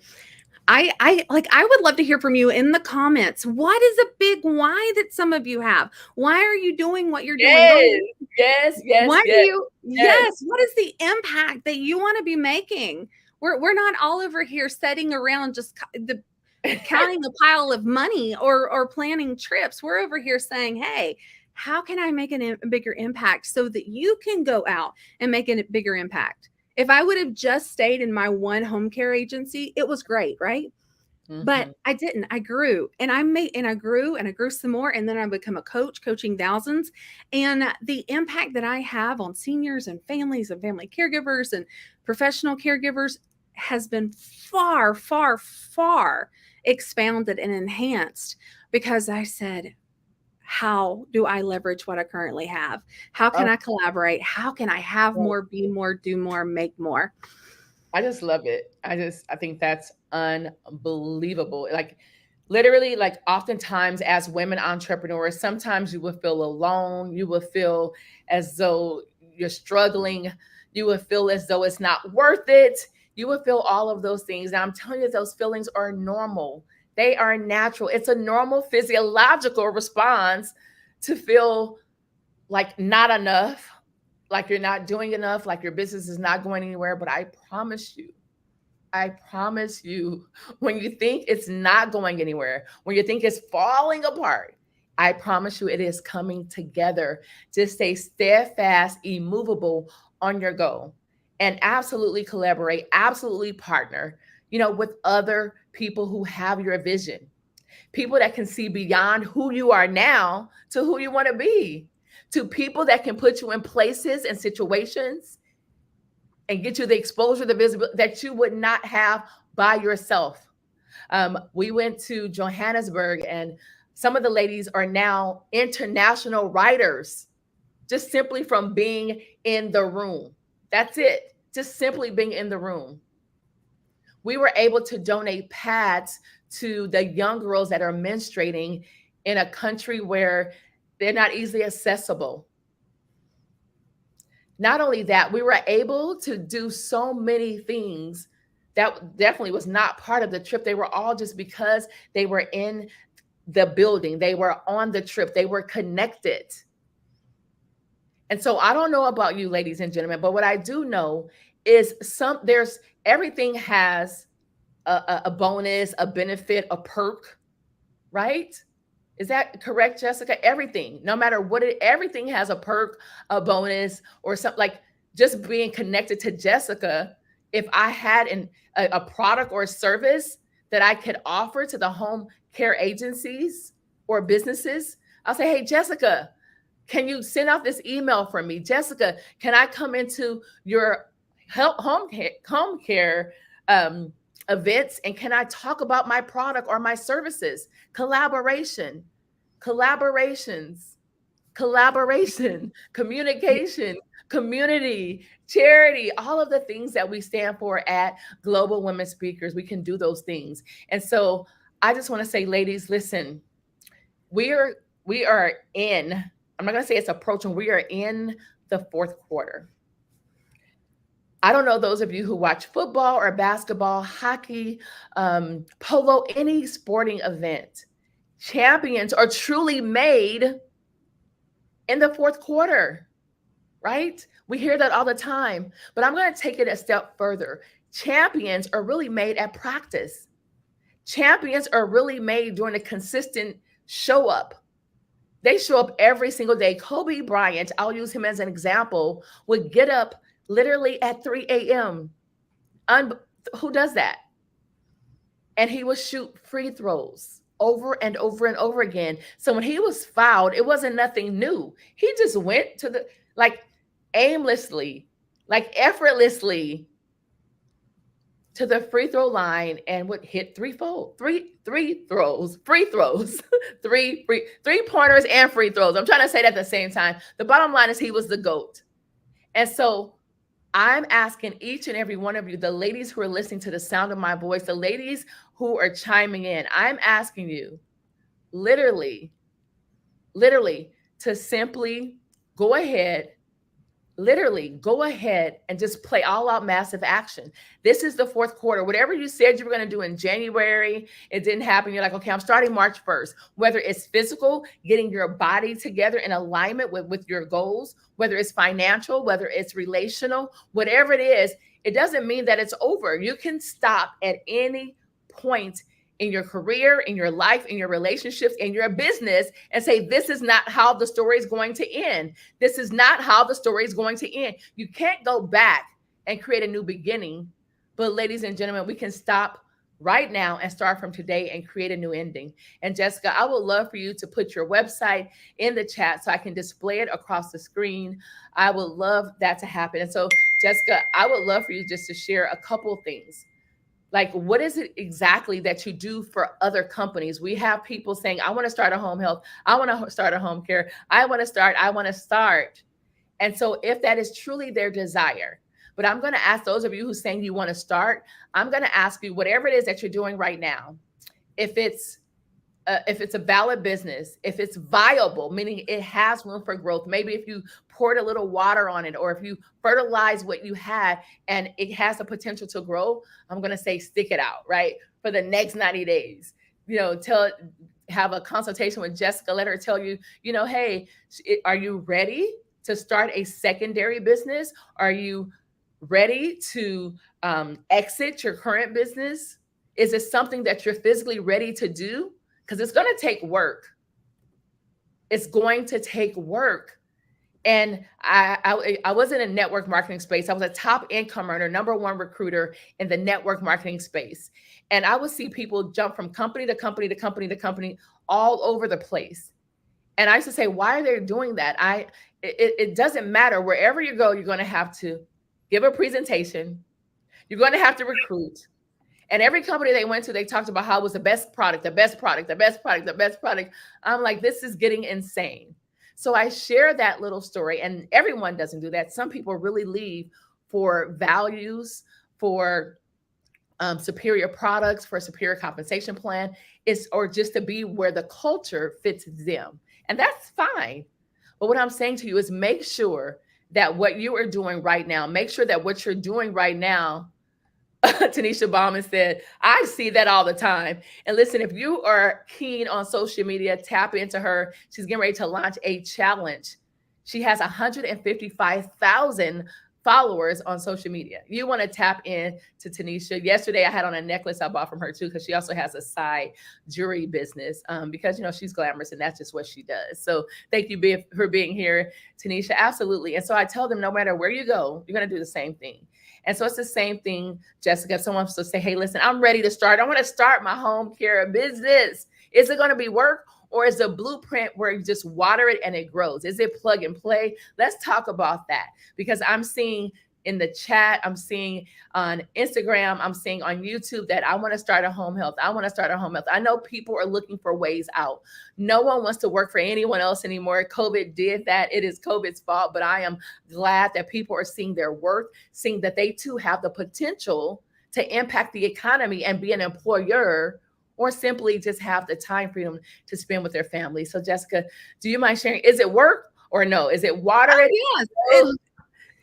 I would love to hear from you in the comments. What is a big why that some of you have? Why are you doing what you're doing?
Yes.
Why do you? Yes. What is the impact that you want to be making? We're not all over here sitting around just counting a pile of money or planning trips. We're over here saying, hey, how can I make a bigger impact so that you can go out and make a bigger impact? If I would have just stayed in my one home care agency, it was great, right? Mm-hmm. But I didn't. I grew, and I grew some more. And then I become a coach, coaching thousands. And the impact that I have on seniors and families and family caregivers and professional caregivers has been far, far, far expounded and enhanced, because I said, how do I leverage what I currently have? How can I collaborate? How can I have more, be more, do more, make more?
I just love it. I think that's unbelievable. Like, literally, like, oftentimes as women entrepreneurs, sometimes you will feel alone. You will feel as though you're struggling. You will feel as though it's not worth it. You will feel all of those things. Now, I'm telling you, those feelings are normal. They are natural. It's a normal physiological response to feel like not enough, like you're not doing enough, like your business is not going anywhere. But I promise you, when you think it's not going anywhere, when you think it's falling apart, I promise you it is coming together. Just stay steadfast, immovable on your goal, and absolutely collaborate, absolutely partner, with other people who have your vision, people that can see beyond who you are now to who you want to be, to people that can put you in places and situations and get you the exposure, the visibility that you would not have by yourself. We went to Johannesburg, and some of the ladies are now international writers, just simply from being in the room. That's it. Just simply being in the room. We were able to donate pads to the young girls that are menstruating in a country where they're not easily accessible. Not only that, we were able to do so many things that definitely was not part of the trip. They were all just because they were in the building. They were on the trip. They were connected. And so I don't know about you, ladies and gentlemen, but what I do know is everything has a bonus, a benefit, a perk, right? Is that correct, Jessica? Everything, no matter what everything has a perk, a bonus, or something. Like, just being connected to Jessica, if I had a product or a service that I could offer to the home care agencies or businesses, I'll say, hey, Jessica, can you send out this email for me? Jessica, can I come into your home care events, and can I talk about my product or my services? Collaboration, communication, community, charity, all of the things that we stand for at Global Women Speakers. We can do those things. And so I just want to say, ladies, listen, we are in, I'm not going to say it's approaching, we are in the fourth quarter. I don't know those of you who watch football or basketball, hockey, polo, any sporting event. Champions are truly made in the fourth quarter, right? We hear that all the time, but I'm going to take it a step further. Champions are really made at practice. Champions are really made during a consistent show up. They show up every single day. Kobe Bryant, I'll use him as an example, would get up literally at 3 a.m. Who does that? And he would shoot free throws over and over and over again. So when he was fouled, it wasn't nothing new. He just went to the, like, aimlessly, like effortlessly to the free throw line and would hit three throws, free throws, three pointers and free throws. I'm trying to say that at the same time. The bottom line is he was the GOAT. And so I'm asking each and every one of you, the ladies who are listening to the sound of my voice, the ladies who are chiming in, I'm asking you literally to simply go ahead and just play all out massive action. This is the fourth quarter. Whatever you said you were going to do in January, it didn't happen. You're like, okay, I'm starting March 1st. Whether it's physical, getting your body together in alignment with your goals, whether it's financial, whether it's relational, whatever it is, it doesn't mean that it's over. You can stop at any point in your career, in your life, in your relationships, in your business, and say, this is not how the story is going to end. This is not how the story is going to end. You can't go back and create a new beginning. But ladies and gentlemen, we can stop right now and start from today and create a new ending. And Jessica, I would love for you to put your website in the chat so I can display it across the screen. I would love that to happen. And so, Jessica, I would love for you just to share a couple things. Like, what is it exactly that you do for other companies? We have people saying, I want to start a home health. I want to start a home care. I want to start. And so if that is truly their desire, but I'm going to ask those of you who saying you want to start, I'm going to ask you, whatever it is that you're doing right now, if it's a valid business, if it's viable, meaning it has room for growth, maybe if you poured a little water on it, or if you fertilize what you had and it has the potential to grow, I'm going to say stick it out, right? For the next 90 days, have a consultation with Jessica, let her tell you, hey, are you ready to start a secondary business? Are you ready to exit your current business? Is it something that you're physically ready to do? Because it's going to take work. It's going to take work. And I was in a network marketing space. I was a top income earner, number one recruiter in the network marketing space. And I would see people jump from company to company to company to company all over the place. And I used to say, why are they doing that? It doesn't matter. Wherever you go, you're going to have to give a presentation. You're going to have to recruit. And every company they went to, they talked about how it was the best product, the best product, the best product, the best product. I'm like, this is getting insane. So I share that little story, and everyone doesn't do that. Some people really leave for values, for superior products, for a superior compensation plan, or just to be where the culture fits them. And that's fine. But what I'm saying to you is make sure that what you are doing right now, Tanisha Bauman said, I see that all the time. And listen, if you are keen on social media, tap into her. She's getting ready to launch a challenge. She has 155,000 followers on social media. You want to tap in to Tanisha. Yesterday, I had on a necklace I bought from her too, because she also has a side jewelry business because, she's glamorous and that's just what she does. So thank you for being here, Tanisha. Absolutely. And so I tell them, no matter where you go, you're going to do the same thing. And so it's the same thing, Jessica. If someone wants to say, hey, listen, I'm ready to start. I want to start my home care business. Is it going to be work, or is it a blueprint where you just water it and it grows? Is it plug and play? Let's talk about that, because I'm seeing in the chat, I'm seeing on Instagram, I'm seeing on YouTube that I want to start a home health. I know people are looking for ways out. No one wants to work for anyone else anymore. COVID did that. It is COVID's fault, but I am glad that people are seeing their worth, seeing that they too have the potential to impact the economy and be an employer, or simply just have the time freedom to spend with their family. So Jessica, do you mind sharing, is it work, or no? Is it water?
Oh,
It
yes.
oh,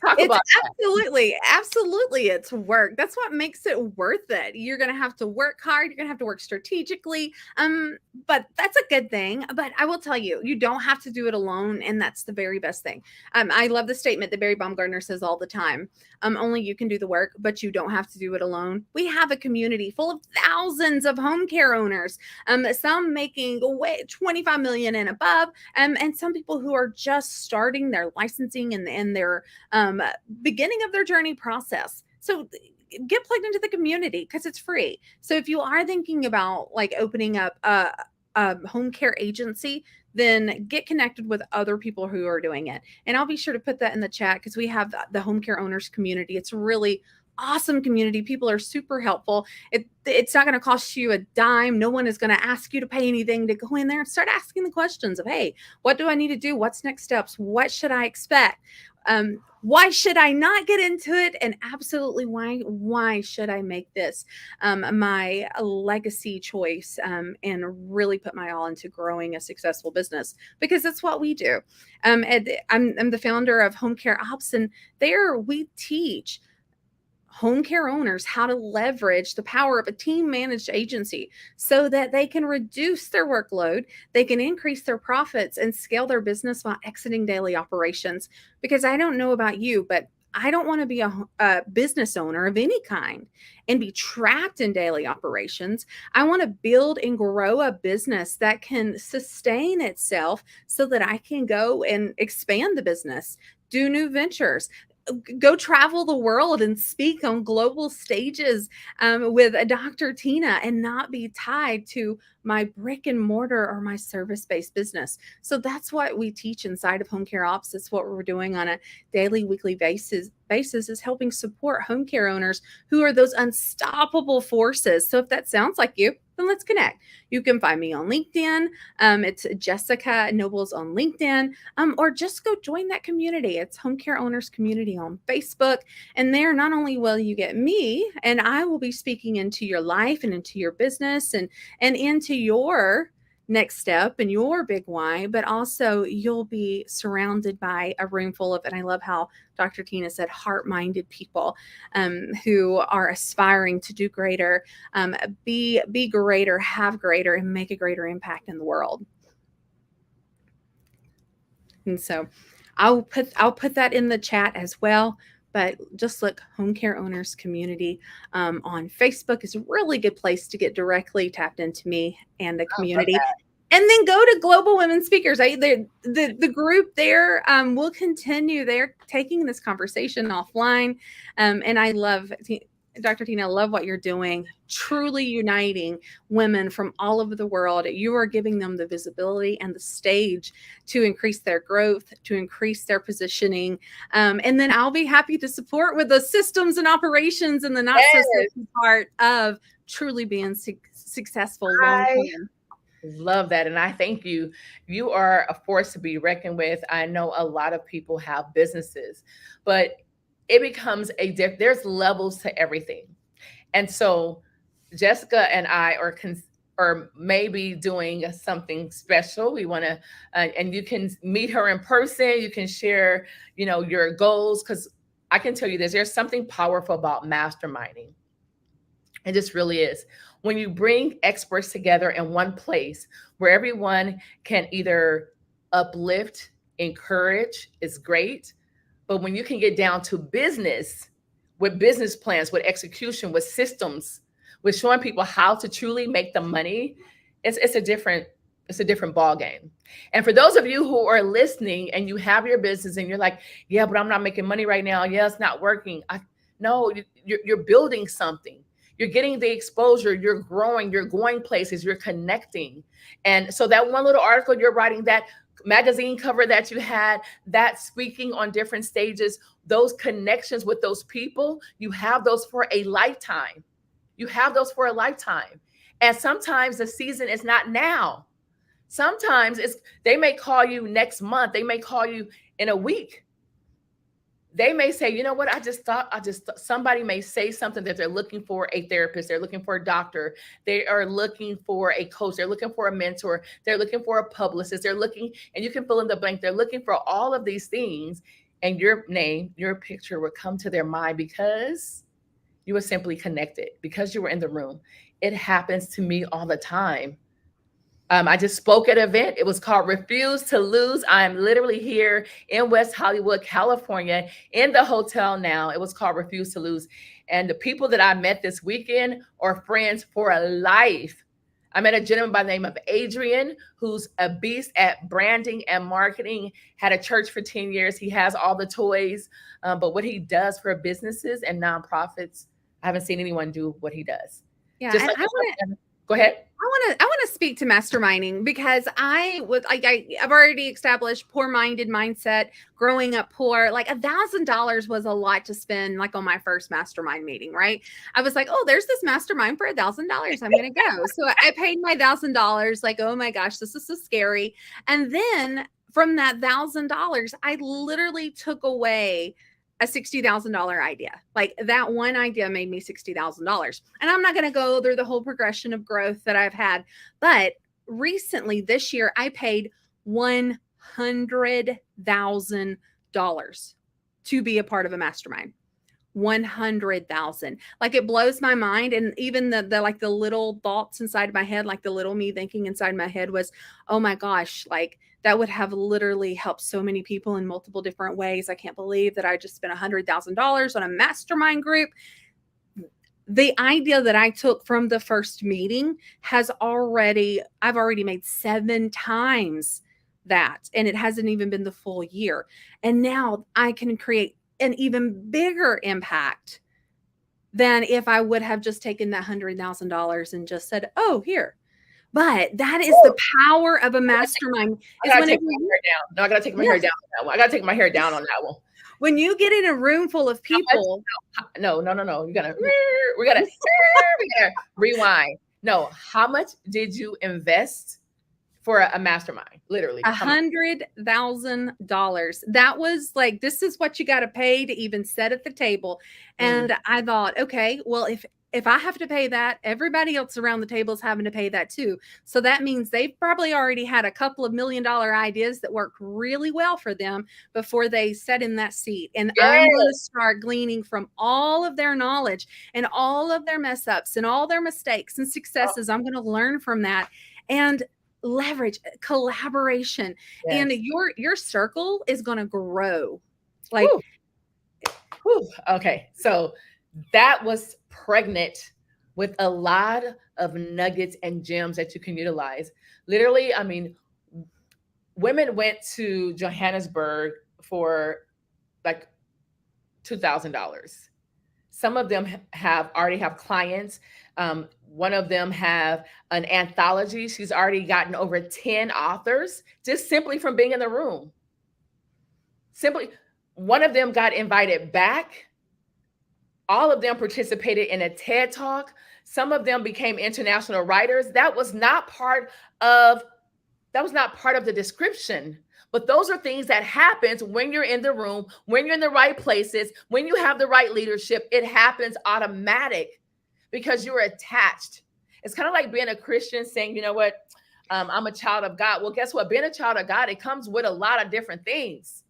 talk
It's
about
absolutely it's work. That's what makes it worth it. You're gonna have to work hard, you're gonna have to work strategically. But that's a good thing. But I will tell you, you don't have to do it alone, and that's the very best thing. I love the statement that Barry Baumgartner says all the time. Only you can do the work, but you don't have to do it alone. We have a community full of thousands of home care owners, some making 25 million and above, and some people who are just starting their licensing and their um, beginning of their journey process. So get plugged into the community because it's free. So if you are thinking about like opening up a home care agency, then get connected with other people who are doing it. And I'll be sure to put that in the chat because we have the home care owners community. It's really awesome community. People are super helpful. It's not going to cost you a dime. No one is going to ask you to pay anything to go in there and start asking the questions of, hey, what do I need to do? What's next steps? What should I expect? Why should I not get into it? And absolutely, why should I make this my legacy choice and really put my all into growing a successful business? Because that's what we do. And I'm the founder of Home Care Ops, and there we teach home care owners how to leverage the power of a team managed agency so that they can reduce their workload, they can increase their profits and scale their business while exiting daily operations. Because I don't know about you, but I don't want to be a business owner of any kind and be trapped in daily operations. I want to build and grow a business that can sustain itself so that I can go and expand the business, do new ventures, go travel the world and speak on global stages with a Dr. Tina and not be tied to my brick and mortar or my service-based business. So that's what we teach inside of Home Care Ops. That's what we're doing on a daily, weekly basis is helping support home care owners who are those unstoppable forces. So if that sounds like you, then let's connect. You can find me on LinkedIn. It's Jessica Nobles on LinkedIn, or just go join that community. It's Home Care Owners Community on Facebook. And there, not only will you get me, and I will be speaking into your life and into your business and into your next step and your big why, but also you'll be surrounded by a room full of, and I love how Dr. Tina said, heart-minded people who are aspiring to do greater, be greater, have greater, and make a greater impact in the world. And so I'll put that in the chat as well. But just look, Home Care Owners Community on Facebook is a really good place to get directly tapped into me and the community. And then go to Global Women Speakers. The group there will continue. They're taking this conversation offline. And I love, Dr. Tina, I love what you're doing, truly uniting women from all over the world. You are giving them the visibility and the stage to increase their growth, to increase their positioning. And then I'll be happy to support with the systems and operations and the not so sexy part of truly being successful long term.
Love that. And I thank you. You are a force to be reckoned with. I know a lot of people have businesses, but it becomes there's levels to everything. And so Jessica and I are maybe doing something special. We want to, and you can meet her in person. You can share, your goals. Cause I can tell you this, there's something powerful about masterminding. It just really is. When you bring experts together in one place where everyone can either uplift, encourage, is great. But when you can get down to business, with business plans, with execution, with systems, with showing people how to truly make the money, it's a different ball game. And for those of you who are listening and you have your business and you're like, yeah, but I'm not making money right now. Yeah, it's not working. No, you're building something. You're getting the exposure, you're growing, you're going places, you're connecting. And so that one little article you're writing, that magazine cover that you had, that speaking on different stages, those connections with those people, you have those for a lifetime. You have those for a lifetime. And sometimes the season is not now. Sometimes they may call you next month. They may call you in a week. They may say, you know what, somebody may say something that they're looking for a therapist, they're looking for a doctor, they are looking for a coach, they're looking for a mentor, they're looking for a publicist, they're looking, and you can fill in the blank, they're looking for all of these things, and your name, your picture would come to their mind because you were simply connected, because you were in the room. It happens to me all the time. I just spoke at an event. It was called Refuse to Lose. I'm literally here in West Hollywood, California, in the hotel now. It was called Refuse to Lose. And the people that I met this weekend are friends for a life. I met a gentleman by the name of Adrian, who's a beast at branding and marketing, had a church for 10 years. He has all the toys. But what he does for businesses and nonprofits, I haven't seen anyone do what he does.
Yeah,
Just
and
like go ahead.
I want to speak to masterminding because I've already established poor-minded mindset, growing up poor. Like $1,000 was a lot to spend like on my first mastermind meeting, right? I was like, oh, there's this mastermind for $1,000. I'm gonna go. So I paid my $1,000, like, oh my gosh, this is so scary. And then from that $1,000, I literally took away a $60,000 idea. Like that one idea made me $60,000. And I'm not going to go through the whole progression of growth that I've had, but recently this year I paid $100,000 to be a part of a mastermind. 100,000. Like it blows my mind. And even the like the little thoughts inside my head, like the little me thinking inside my head was, oh my gosh, like that would have literally helped so many people in multiple different ways. I can't believe that I just spent $100,000 on a mastermind group. The idea that I took from the first meeting I've already made 7 times that, and it hasn't even been the full year. And now I can create an even bigger impact than if I would have just taken that $100,000 and just said, oh, here. But that is the power of a mastermind.
I gotta take my hair down. No, I gotta take my hair down on that one. I gotta take my hair down on that one.
When you get in a room full of people.
No. We gotta rewind. No, how much did you invest for a mastermind? Literally
$100,000. That was like, this is what you got to pay to even sit at the table. And I thought, okay, well, if I have to pay that, everybody else around the table is having to pay that too. So that means they've probably already had a couple of $1 million ideas that worked really well for them before they sat in that seat. And I'm going to start gleaning from all of their knowledge and all of their mess ups and all their mistakes and successes. I'm going to learn from that and leverage collaboration. And your circle is going to grow. Like,
okay. So that was pregnant with a lot of nuggets and gems that you can utilize. Literally, I mean, women went to Johannesburg for like $2,000. Some of them already have clients. One of them have an anthology. She's already gotten over 10 authors just simply from being in the room. One of them got invited back. All of them participated in a TED Talk. Some of them became international writers. That was not part of the description. But those are things that happens when you're in the room, when you're in the right places, when you have the right leadership. It happens automatic because you're attached. It's kind of like being a Christian saying, you know what, I'm a child of God. Well, guess what? Being a child of God, it comes with a lot of different things.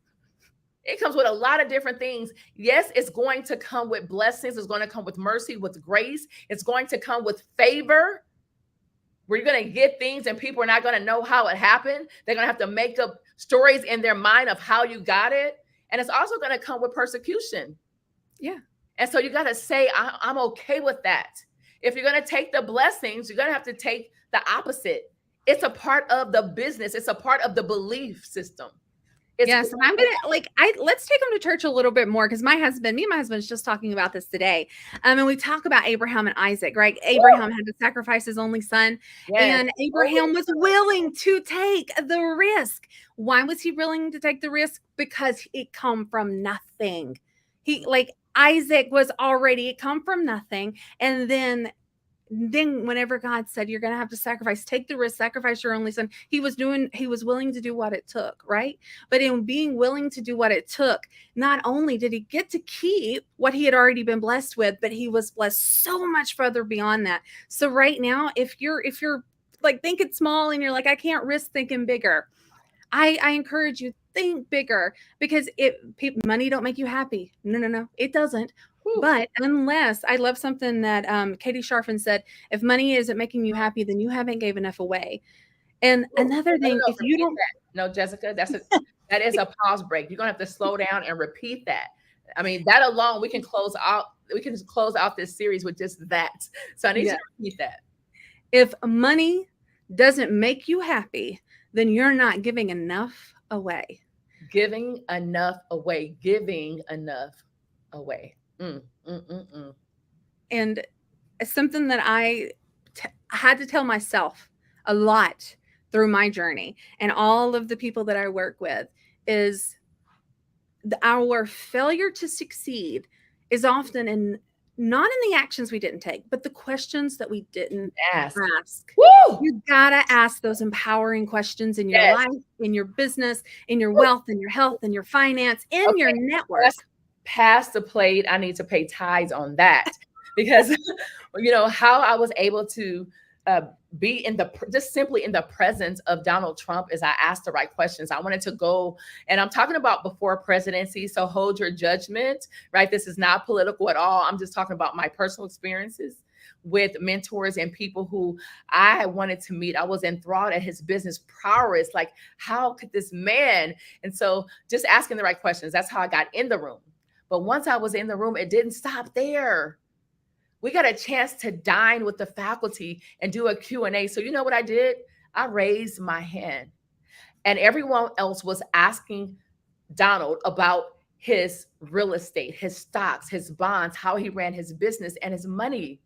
It comes with a lot of different things. Yes, it's going to come with blessings. It's going to come with mercy, with grace. It's going to come with favor, where you're going to get things and people are not going to know how it happened. They're going to have to make up stories in their mind of how you got it. And it's also going to come with persecution.
Yeah.
And so you got to say, I'm okay with that. If you're going to take the blessings, you're going to have to take the opposite. It's a part of the business. It's a part of the belief system.
Yes, and I'm gonna let's take them to church a little bit more because me and my husband was just talking about this today. And we talk about Abraham and Isaac, right? Abraham had to sacrifice his only son, and Abraham was willing to take the risk. Why was he willing to take the risk? Because it come from nothing. Isaac was already, it come from nothing, and then then whenever God said you're going to have to sacrifice, take the risk, sacrifice your only son, he was willing to do what it took, right? But in being willing to do what it took, not only did he get to keep what he had already been blessed with, but he was blessed so much further beyond that. So right now, if you're like thinking small and you're like, I can't risk thinking bigger, I encourage you, think bigger, because money don't make you happy. No, it doesn't.
Whew.
But unless, I love something that Katie Sharfin said, if money isn't making you happy, then you haven't gave enough away. And
Whew.
another
No,
thing, if you
repeat
don't,
that. No, Jessica, that is a pause break. You're gonna have to slow down and repeat that. I mean, that alone, we can close out this series with just that. So I need you
yeah,
to repeat that.
if money doesn't make you happy, then you're not giving enough away.
Giving enough away. Giving enough away. Mm, mm, mm, mm.
And it's something that I had to tell myself a lot through my journey, and all of the people that I work with, is our failure to succeed is often in not in the actions we didn't take, but the questions that we didn't
Ask.
ask.
Woo!
You gotta ask those empowering questions in your
Yes.
life, in your business, in your
Woo!
wealth, in your health, in your finance, in your
Okay.
network.
Pass the plate. I need to pay tithes on that because how I was able to uh, be just simply in the presence of Donald Trump as I asked the right questions. I wanted to go, and I'm talking about before presidency, so hold your judgment, right? This is not political at all. I'm just talking about my personal experiences with mentors and people who I wanted to meet. I was enthralled at his business prowess. Like, how could this man? And so just asking the right questions, that's how I got in the room. But once I was in the room, it didn't stop there. We got a chance to dine with the faculty and do a Q&A. So you know what I did? I raised my hand. And everyone else was asking Donald about his real estate, his stocks, his bonds, how he ran his business and his money.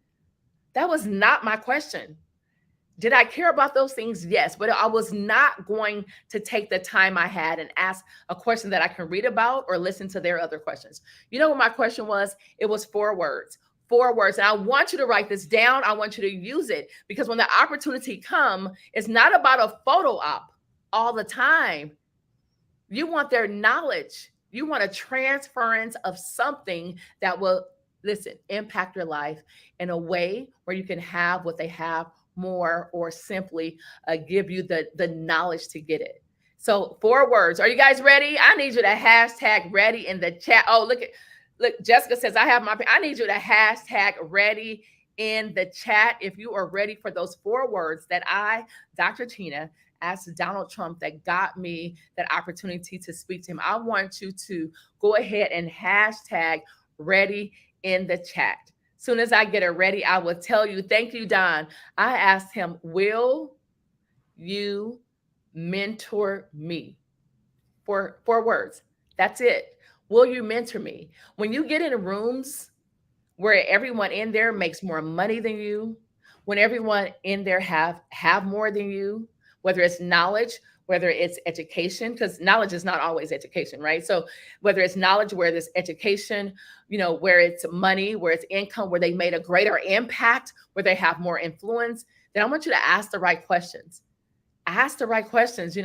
That was not my question. Did I care about those things? Yes, but I was not going to take the time I had and ask a question that I can read about or listen to their other questions. You know what my question was? It was 4 words. 4 words. And I want you to write this down. I want you to use it, because when the opportunity comes, it's not about a photo op all the time. You want their knowledge. You want a transference of something that will, listen, impact your life in a way where you can have what they have more, or simply give you the knowledge to get it. So 4 words. Are you guys ready? I need you to hashtag ready in the chat. Oh, look, Jessica says, I need you to hashtag ready in the chat if you are ready for those 4 words that Dr. Tina, asked Donald Trump that got me that opportunity to speak to him. I want you to go ahead and hashtag ready in the chat. Soon as I get it ready, I will tell you. Thank you, Don. I asked him, will you mentor me? 4 words. That's it. Will you mentor me? When you get in rooms where everyone in there makes more money than you, when everyone in there have more than you, whether it's knowledge, whether it's education, because knowledge is not always education, right? So whether it's knowledge, where there's education, where it's money, where it's income, where they made a greater impact, where they have more influence, then I want you to ask the right questions. Ask the right questions.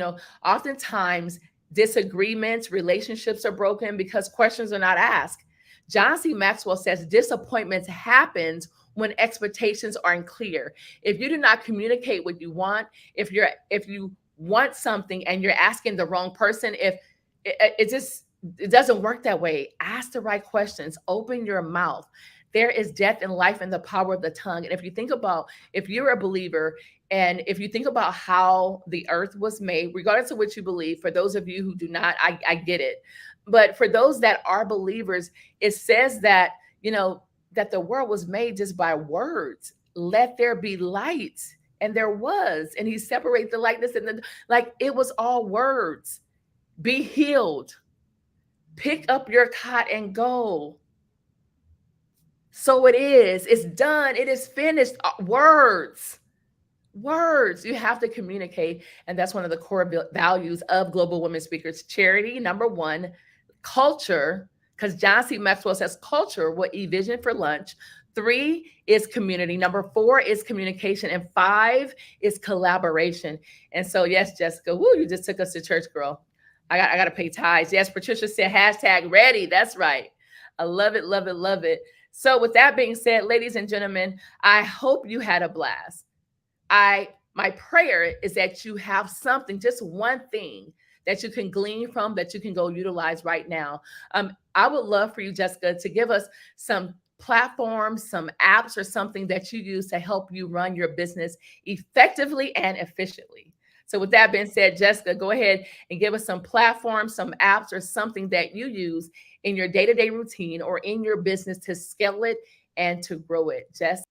Oftentimes disagreements, relationships are broken because questions are not asked. John C. Maxwell says disappointments happens when expectations aren't clear. If you do not communicate what you want, if you want something and you're asking the wrong person, if it doesn't work that way. Ask the right questions. Open your mouth. There is death and life in the power of the tongue. And if you're a believer, and if you think about how the earth was made, regardless of what you believe, for those of you who do not, I get it. But for those that are believers, it says that, that the world was made just by words. Let there be light. And there was. And he separated the lightness and it was all words. Be healed. Pick up your cot and go. So it is. It's done. It is finished. Words. You have to communicate. And that's one of the core values of Global Women Speakers. Charity, number 1. Culture, because John C. Maxwell says culture will eat vision for lunch. 3 is community. Number 4 is communication. And 5 is collaboration. And so, yes, Jessica, woo, you just took us to church, girl. I got to pay tithes. Yes, Patricia said hashtag ready. That's right. I love it, love it, love it. So, with that being said, ladies and gentlemen, I hope you had a blast. My prayer is that you have something, just one thing that you can glean from, that you can go utilize right now. I would love for you, Jessica, to give us some platforms, some apps, or something that you use to help you run your business effectively and efficiently. So, with that being said, Jessica, go ahead and give us some platforms, some apps, or something that you use in your day to day routine or in your business to scale it and to grow it. Jess?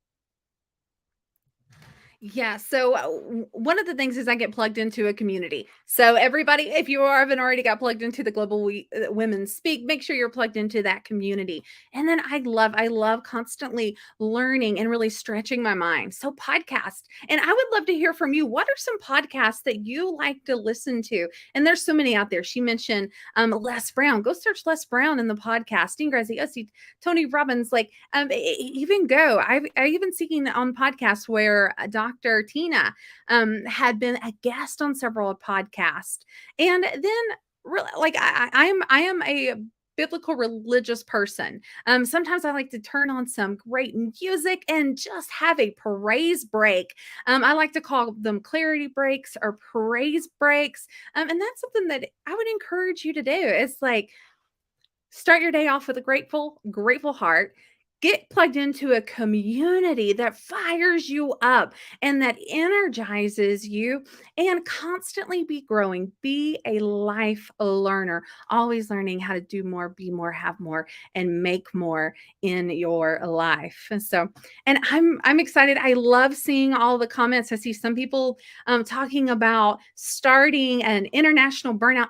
Yeah. So one of the things is I get plugged into a community. So everybody, if you haven't already got plugged into the Global Women Speak, make sure you're plugged into that community. And then I love constantly learning and really stretching my mind. So podcast, and I would love to hear from you. What are some podcasts that you like to listen to? And there's so many out there. She mentioned Les Brown. Go search Les Brown in the podcasting. Gracie, Tony Robbins. Like even go. I even seeking on podcasts where Dr. Tina had been a guest on several podcasts, and then really like I am a biblical religious person. Sometimes I like to turn on some great music and just have a praise break. I like to call them clarity breaks or praise breaks. And that's something that I would encourage you to do. It's like start your day off with a grateful heart. Get plugged into a community that fires you up and that energizes you, and constantly be growing. Be a life learner, always learning how to do more, be more, have more, and make more in your life. And so, and I'm excited. I love seeing all the comments. I see some people talking about starting an international burnout,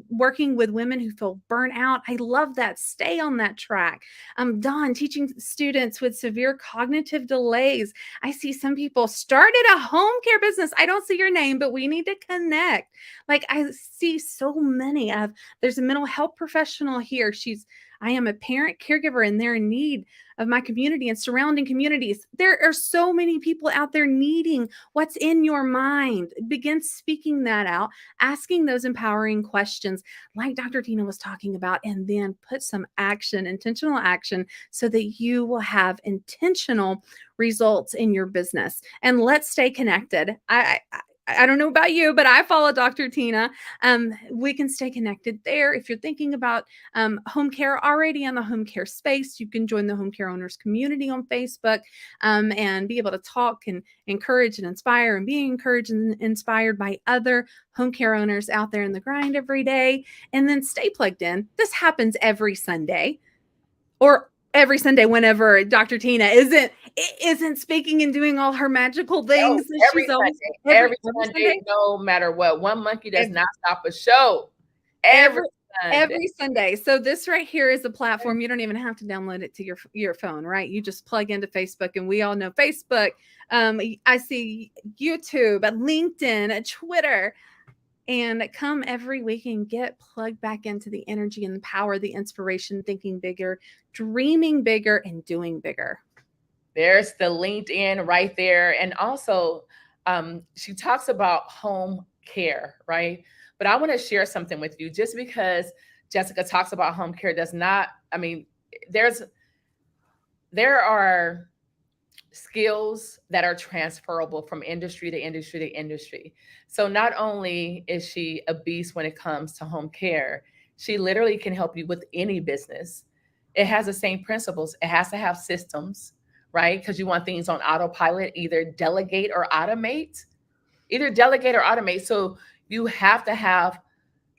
working with women who feel burnt out. I love that. Stay on that track. Dawn, teaching students with severe cognitive delays. I see some people started a home care business. I don't see your name, but we need to connect. Like I see so many of, there's a mental health professional here. I am a parent caregiver and they're in need of my community and surrounding communities. There are so many people out there needing what's in your mind. Begin speaking that out, asking those empowering questions like Dr. Tina was talking about, and then put some action, intentional action, so that you will have intentional results in your business. And let's stay connected. I don't know about you, but I follow Dr. Tina. We can stay connected there. If you're thinking about home care, already in the home care space, you can join the home care owners community on Facebook and be able to talk and encourage and inspire, and be encouraged and inspired by other home care owners out there in the grind every day. And then stay plugged in. This happens every Sunday, or every Sunday whenever Dr. Tina isn't speaking and doing all her magical things.
Oh,
She's always
every Sunday, no matter what. One monkey does not stop a show. Every
Sunday. So this right here is a platform. You don't even have to download it to your phone, right? You just plug into Facebook, and we all know Facebook. I see YouTube, LinkedIn, Twitter. And come every week and get plugged back into the energy and the power, the inspiration, thinking bigger, dreaming bigger, and doing bigger.
There's the LinkedIn right there. And also, she talks about home care, right? But I want to share something with you. Just because Jessica talks about home care does not, I mean, there are skills that are transferable from industry to industry to industry. So not only is she a beast when it comes to home care, she literally can help you with any business. It has the same principles. It has to have systems, right? Because you want things on autopilot, either delegate or automate. So you have to have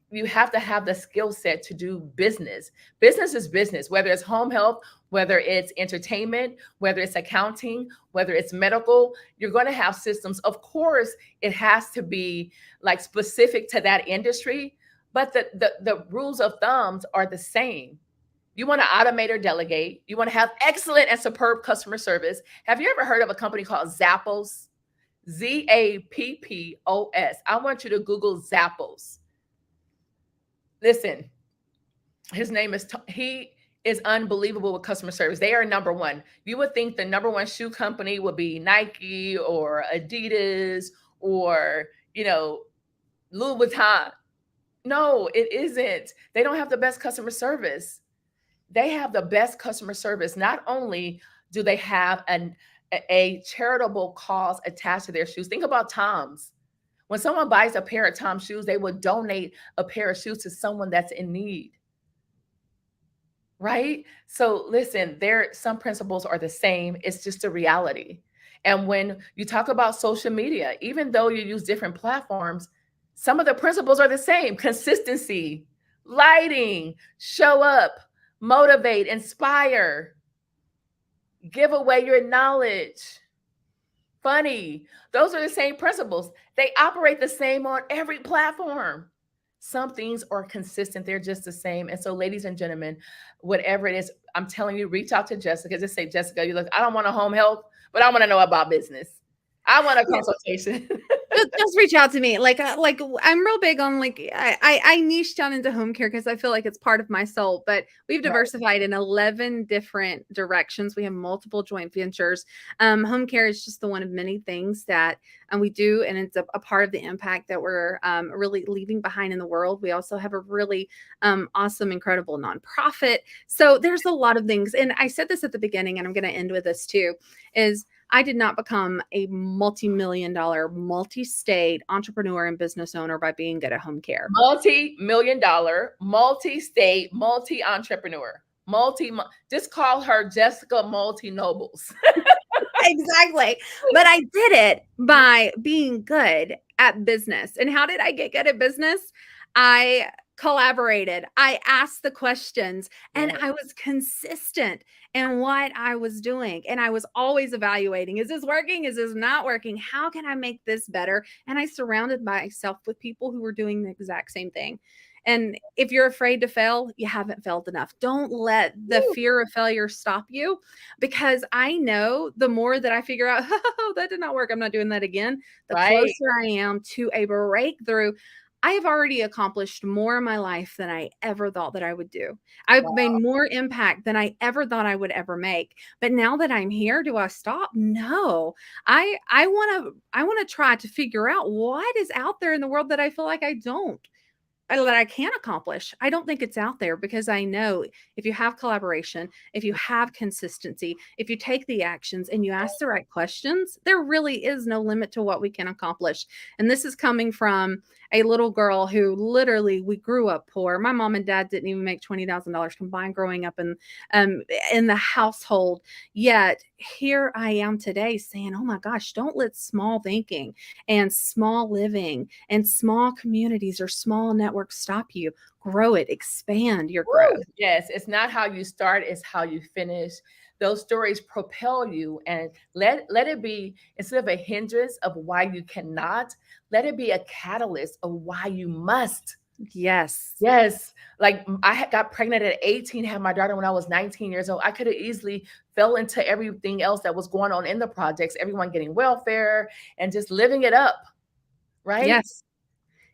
the skill set to do business. Business is business, whether it's home health, whether it's entertainment, whether it's accounting, whether it's medical. You're going to have systems. Of course, it has to be like specific to that industry, but the rules of thumbs are the same. You want to automate or delegate. You want to have excellent and superb customer service. Have you ever heard of a company called Zappos? Zappos. I want you to Google Zappos. Listen, his name is, he is unbelievable with customer service. They are number one. You would think the number one shoe company would be Nike or Adidas or, you know, Louis Vuitton. No, it isn't. They don't have the best customer service. They have the best customer service. Not only do they have a charitable cause attached to their shoes. Think about Tom's. When someone buys a pair of Tom's shoes, they would donate a pair of shoes to someone that's in need, right? So listen, there some principles are the same. It's just a reality. And when you talk about social media, even though you use different platforms, some of the principles are the same. Consistency, lighting, show up, motivate, inspire, give away your knowledge, funny. Those are the same principles. They operate the same on every platform. Some things are consistent, they're just the same. And so, ladies and gentlemen, whatever it is, I'm telling you, reach out to Jessica. Just say, Jessica, you look, I don't want a home health, but I want to know about business. I want a consultation.
Just reach out to me. Like I'm real big on like I niche down into home care because I feel like it's part of my soul. But we've
Right.
diversified in 11 different directions. We have multiple joint ventures. Home care is just the one of many things that we do, and it's a part of the impact that we're really leaving behind in the world. We also have a really awesome, incredible nonprofit. So there's a lot of things, and I said this at the beginning, and I'm going to end with this too. Is I did not become a multi-million dollar, multi-state entrepreneur and business owner by being good at home care.
Multi-million dollar, multi-state, multi-entrepreneur, just call her Jessica Multi Nobles.
Exactly. But I did it by being good at business. And how did I get good at business? I collaborated. I asked the questions and
Yeah.
I was consistent in what I was doing. And I was always evaluating, is this working? Is this not working? How can I make this better? And I surrounded myself with people who were doing the exact same thing. And if you're afraid to fail, you haven't failed enough. Don't let the
Woo.
fear of failure stop you, because I know the more that I figure out, oh, that did not work, I'm not doing that again, the
Right.
closer I am to a breakthrough. I have already accomplished more in my life than I ever thought that I would do. I've made
Wow.
more impact than I ever thought I would ever make. But now that I'm here, do I stop? No. I want to try to figure out what is out there in the world that I feel like I don't. That I can accomplish. I don't think it's out there, because I know if you have collaboration, if you have consistency, if you take the actions and you ask the right questions, there really is no limit to what we can accomplish. And this is coming from a little girl who literally, we grew up poor. My mom and dad didn't even make $20,000 combined growing up in the household. Yet here I am today saying, "Oh my gosh, don't let small thinking and small living and small communities or small networks stop you. Grow it, expand your
Woo.
growth."
Yes, it's not how you start, it's how you finish. Those stories propel you, and let it be, instead of a hindrance of why you cannot, let it be a catalyst of why you must.
Yes.
Yes, like got pregnant at 18, had my daughter when I was 19 years old. I could have easily fell into everything else that was going on in the projects, everyone getting welfare and just living it up, right?
Yes.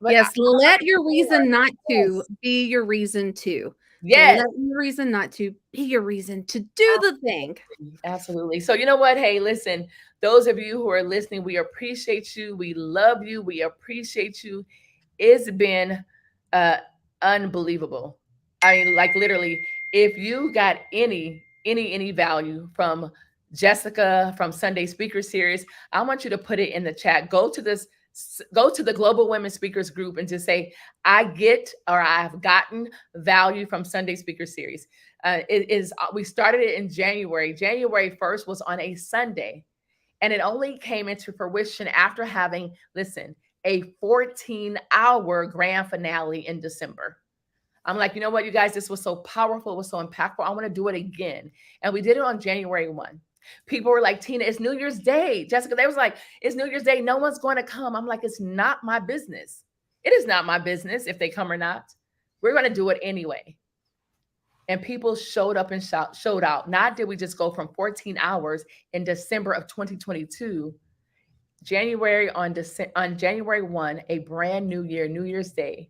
But
Yes. Let your
entrepreneur,
reason not to
yes,
be your reason to.
yes.
Let your reason not to be your reason to do the thing.
Absolutely. So, you know what? Hey, listen, those of you who are listening, we appreciate you. We love you. We appreciate you. It's been uh unbelievable. I mean, like literally, if you got any value from Jessica from Sunday Speaker Series, I want you to put it in the chat. Go to the Global Women Speakers group and just say, I get, or I've gotten value from Sunday Speaker Series. We started it in January. January 1st was on a Sunday, and it only came into fruition after having, listen, a 14-hour grand finale in December. I'm like, you know what, you guys, this was so powerful, it was so impactful. I want to do it again. And we did it on January 1. People were like, Tina, it's New Year's Day. Jessica, they was like, it's New Year's Day. No one's going to come. I'm like, it's not my business. It is not my business if they come or not. We're going to do it anyway. And people showed up and showed out. Not did we just go from 14 hours in December of 2022, on January 1, a brand new year, New Year's Day.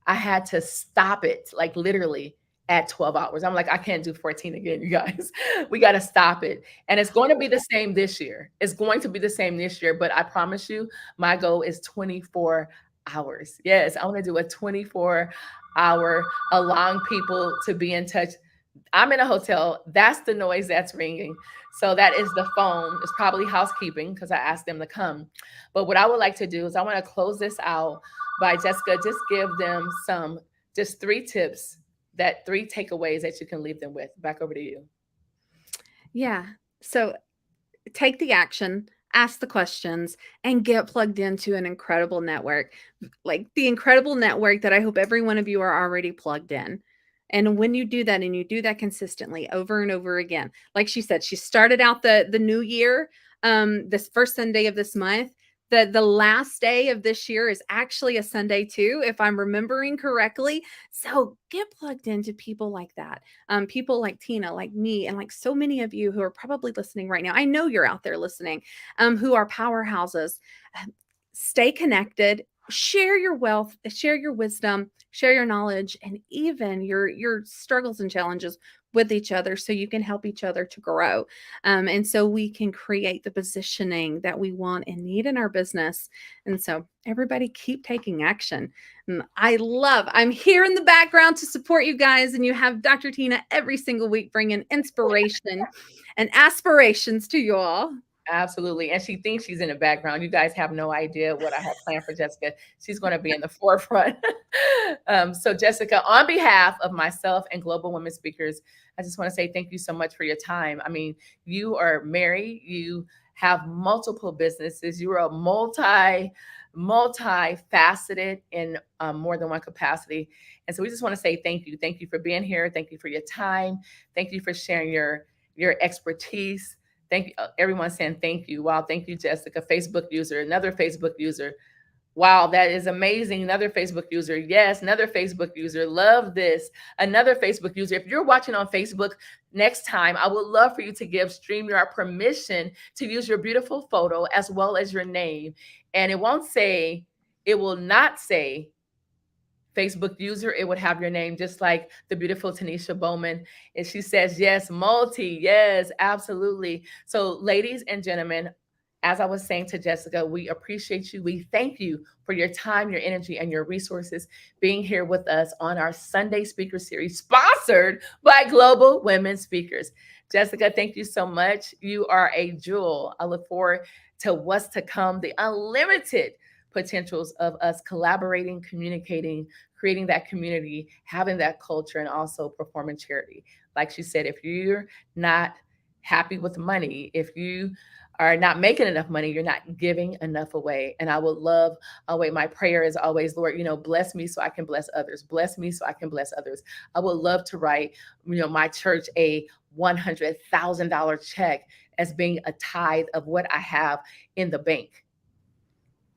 I had to stop it, like literally, at 12 hours. I'm like, I can't do 14 again, you guys. We got to stop it. And it's going to be the same this year. It's going to be the same this year, but I promise you, my goal is 24 hours. Yes, I want to do a 24-hour, allowing people to be in touch. I'm in a hotel. That's the noise that's ringing. So that is the phone. It's probably housekeeping because I asked them to come. But what I would like to do is I want to close this out by Jessica, just give them just 3 tips, that 3 takeaways that you can leave them with. Back over to you.
Yeah. So take the action, ask the questions, and get plugged into an incredible network, like the incredible network that I hope every one of you are already plugged in. And when you do that, and you do that consistently over and over again, like she said, she started out the new year, this first Sunday of this month. The last day of this year is actually a Sunday too, if I'm remembering correctly. So get plugged into people like that, people like Tina, like me, and like so many of you who are probably listening right now. I know you're out there listening, who are powerhouses. Stay connected, share your wealth, share your wisdom, share your knowledge, and even your struggles and challenges with each other, so you can help each other to grow, and so we can create the positioning that we want and need in our business. And so everybody keep taking action. And I'm here in the background to support you guys, and you have Dr. Tina every single week bringing inspiration and aspirations to you all.
Absolutely. And she thinks she's in the background. You guys have no idea what I have planned for Jessica. She's going to be in the forefront. So, Jessica, on behalf of myself and Global Women Speakers, I just want to say thank you so much for your time. I mean, you are married, you have multiple businesses, you are a multifaceted in more than one capacity. And so we just want to say thank you. Thank you for being here. Thank you for your time. Thank you for sharing your expertise. Thank you, everyone saying thank you. Wow, thank you, Jessica. Facebook user, another Facebook user. Wow, that is amazing. Another Facebook user. Yes, another Facebook user. Love this. Another Facebook user. If you're watching on Facebook, next time, I would love for you to give StreamYard permission to use your beautiful photo as well as your name. And it will not say Facebook user, it would have your name, just like the beautiful Tanisha Bowman. And she says, yes, multi. Yes, absolutely. So, ladies and gentlemen, as I was saying to Jessica, we appreciate you. We thank you for your time, your energy, and your resources being here with us on our Sunday Speaker Series, sponsored by Global Women Speakers. Jessica, thank you so much. You are a jewel. I look forward to what's to come, the unlimited potentials of us collaborating, communicating, creating that community, having that culture, and also performing charity. Like she said, if you're not happy with money, if you are not making enough money, you're not giving enough away. And I would love, wait, my prayer is always, Lord, bless me so I can bless others. Bless me so I can bless others. I would love to write, my church a $100,000 check as being a tithe of what I have in the bank.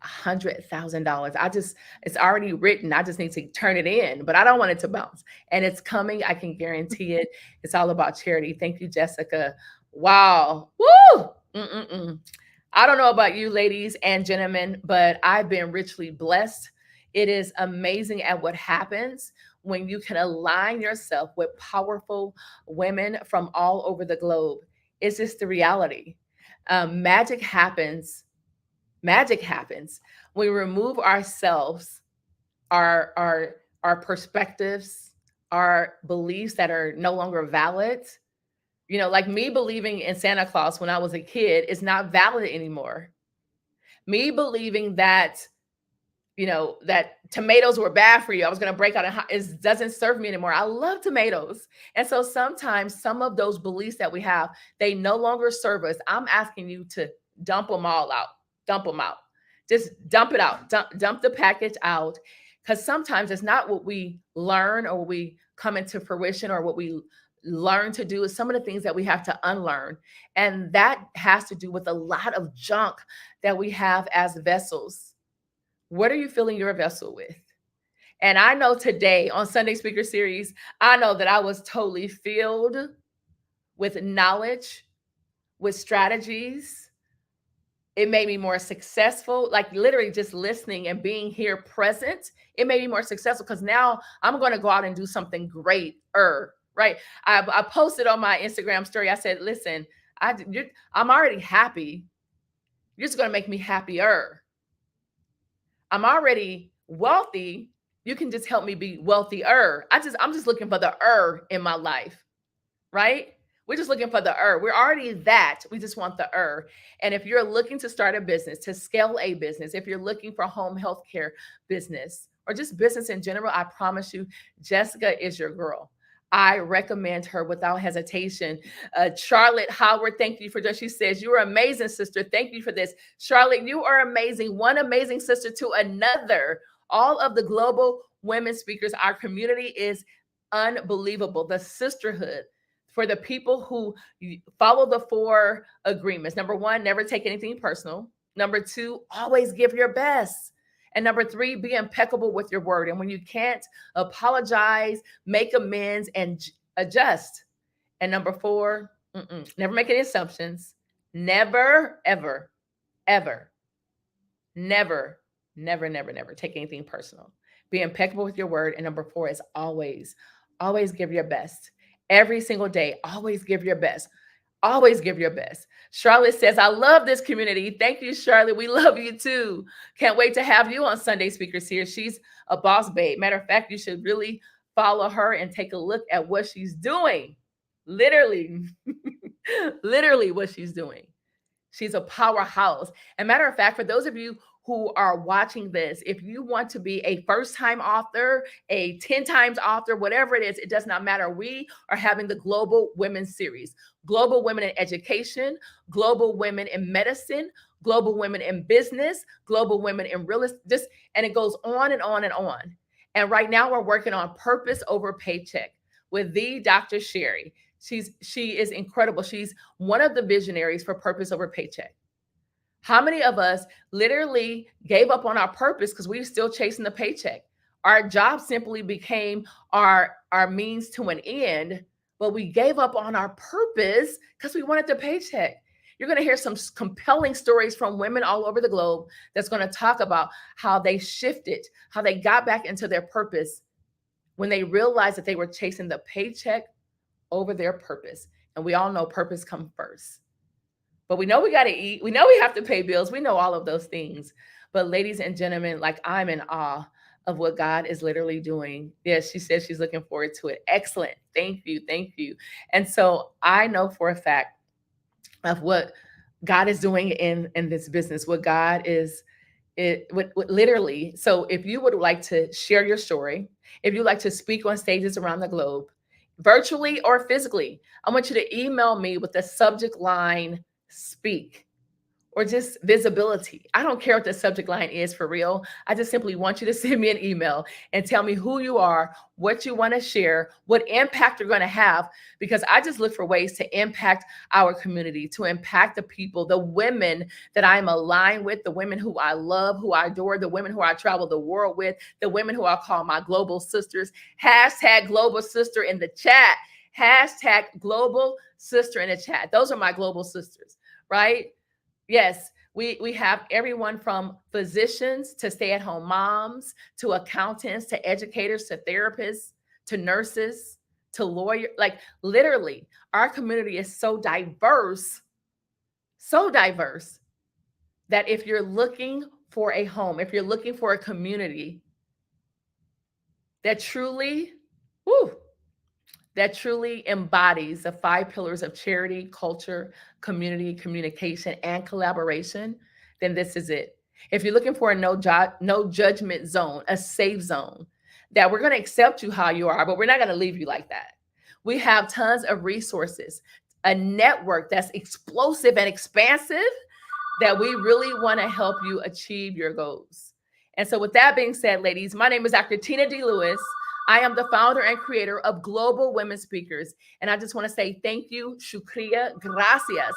$100,000. It's already written. I just need to turn it in, but I don't want it to bounce. And it's coming. I can guarantee it. It's all about charity. Thank you, Jessica. Wow. Woo! Mm-mm-mm. I don't know about you, ladies and gentlemen, but I've been richly blessed. It is amazing at what happens when you can align yourself with powerful women from all over the globe. It's just the reality. Magic happens. Magic happens when we remove ourselves, our perspectives, our beliefs that are no longer valid. Like me believing in Santa Claus when I was a kid is not valid anymore. Me believing that that tomatoes were bad for you, I was going to break out and it doesn't serve me anymore. I love tomatoes. And so sometimes some of those beliefs that we have, they no longer serve us. I'm asking you to dump them all out. Dump them out. Just dump it out. Dump the package out. Because sometimes it's not what we learn or what we come into fruition or what we learn to do, is some of the things that we have to unlearn. And that has to do with a lot of junk that we have as vessels. What are you filling your vessel with? And I know today on Sunday Speaker Series, I know that I was totally filled with knowledge, with strategies. It made me more successful, like literally just listening and being here present. It made me more successful because now I'm going to go out and do something greater, right? I posted on my Instagram story. I said, listen, I'm already happy. You're just going to make me happier. I'm already wealthy. You can just help me be wealthier. I'm just looking for the in my life, right? We're just looking for the We're already that. We just want the And if you're looking to start a business, to scale a business, if you're looking for home health care business or just business in general, I promise you, Jessica is your girl. I recommend her without hesitation. Charlotte Howard, thank you for this. She says, "You are amazing, sister. Thank you for this." Charlotte, you are amazing. One amazing sister to another. All of the global women speakers, our community is unbelievable. The sisterhood for the people who follow the 4 agreements. Number 1, never take anything personal. Number 2, always give your best. And number 3, be impeccable with your word. And when you can't, apologize, make amends, and adjust. And number 4, never make any assumptions. Never, ever, ever, never, never, never, never take anything personal. Be impeccable with your word. And number 4 is always, always give your best. Every single day, always give your best. Always give your best. Charlotte says, "I love this community." Thank you, Charlotte. We love you too. Can't wait to have you on Sunday Speakers here. She's a boss babe. Matter of fact, you should really follow her and take a look at what she's doing. Literally, literally what she's doing. She's a powerhouse. And matter of fact, for those of you who are watching this, if you want to be a first-time author, a 10 times author, whatever it is, it does not matter. We are having the Global Women Series. Global Women in Education, Global Women in Medicine, Global Women in Business, Global Women in Real Estate, and it goes on and on and on. And right now we're working on Purpose Over Paycheck with the Dr. Sherry. She is incredible. She's one of the visionaries for Purpose Over Paycheck. How many of us literally gave up on our purpose because we were still chasing the paycheck? Our job simply became our means to an end, but we gave up on our purpose because we wanted the paycheck. You're going to hear some compelling stories from women all over the globe that's going to talk about how they shifted, how they got back into their purpose when they realized that they were chasing the paycheck over their purpose. And we all know purpose comes first. But we know we got to eat. We know we have to pay bills. We know all of those things. But ladies and gentlemen, like, I'm in awe of what God is literally doing. Yes, she says she's looking forward to it. Excellent. Thank you. Thank you. And so I know for a fact of what God is doing in this business, what God is literally. So if you would like to share your story, if you'd like to speak on stages around the globe, virtually or physically, I want you to email me with the subject line "speak" or just visibility. I don't care what the subject line is, for real. I just simply want you to send me an email and tell me who you are, what you want to share, what impact you're going to have, because I just look for ways to impact our community, to impact the people, the women that I'm aligned with, the women who I love, who I adore, the women who I travel the world with, the women who I call my global sisters. Hashtag global sister in the chat. Hashtag global sister in the chat. Those are my global sisters, right? Yes, we have everyone from physicians to stay-at-home moms, to accountants, to educators, to therapists, to nurses, to lawyers. Like, literally, our community is so diverse that if you're looking for a home, if you're looking for a community that truly, that truly embodies the 5 pillars of charity, culture, community, communication, and collaboration, then this is it. If you're looking for a no judgment zone, a safe zone, that we're going to accept you how you are, but we're not going to leave you like that. We have tons of resources, a network that's explosive and expansive, that we really want to help you achieve your goals. And so with that being said, ladies, my name is Dr. Tina D. Lewis. I am the founder and creator of Global Women Speakers. And I just want to say thank you, shukriya, gracias.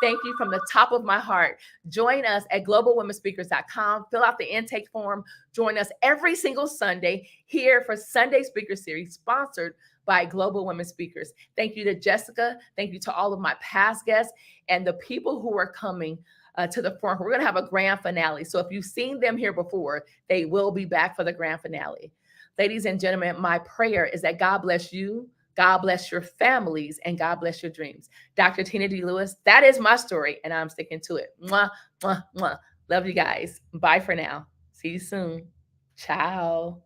Thank you from the top of my heart. Join us at globalwomenspeakers.com. Fill out the intake form. Join us every single Sunday here for Sunday Speaker Series, sponsored by Global Women Speakers. Thank you to Jessica. Thank you to all of my past guests and the people who are coming. to the front. We're going to have a grand finale. So if you've seen them here before, they will be back for the grand finale. Ladies and gentlemen, my prayer is that God bless you, God bless your families, and God bless your dreams. Dr. Tina D. Lewis, that is my story, and I'm sticking to it. Mwah, mwah, mwah. Love you guys. Bye for now. See you soon. Ciao.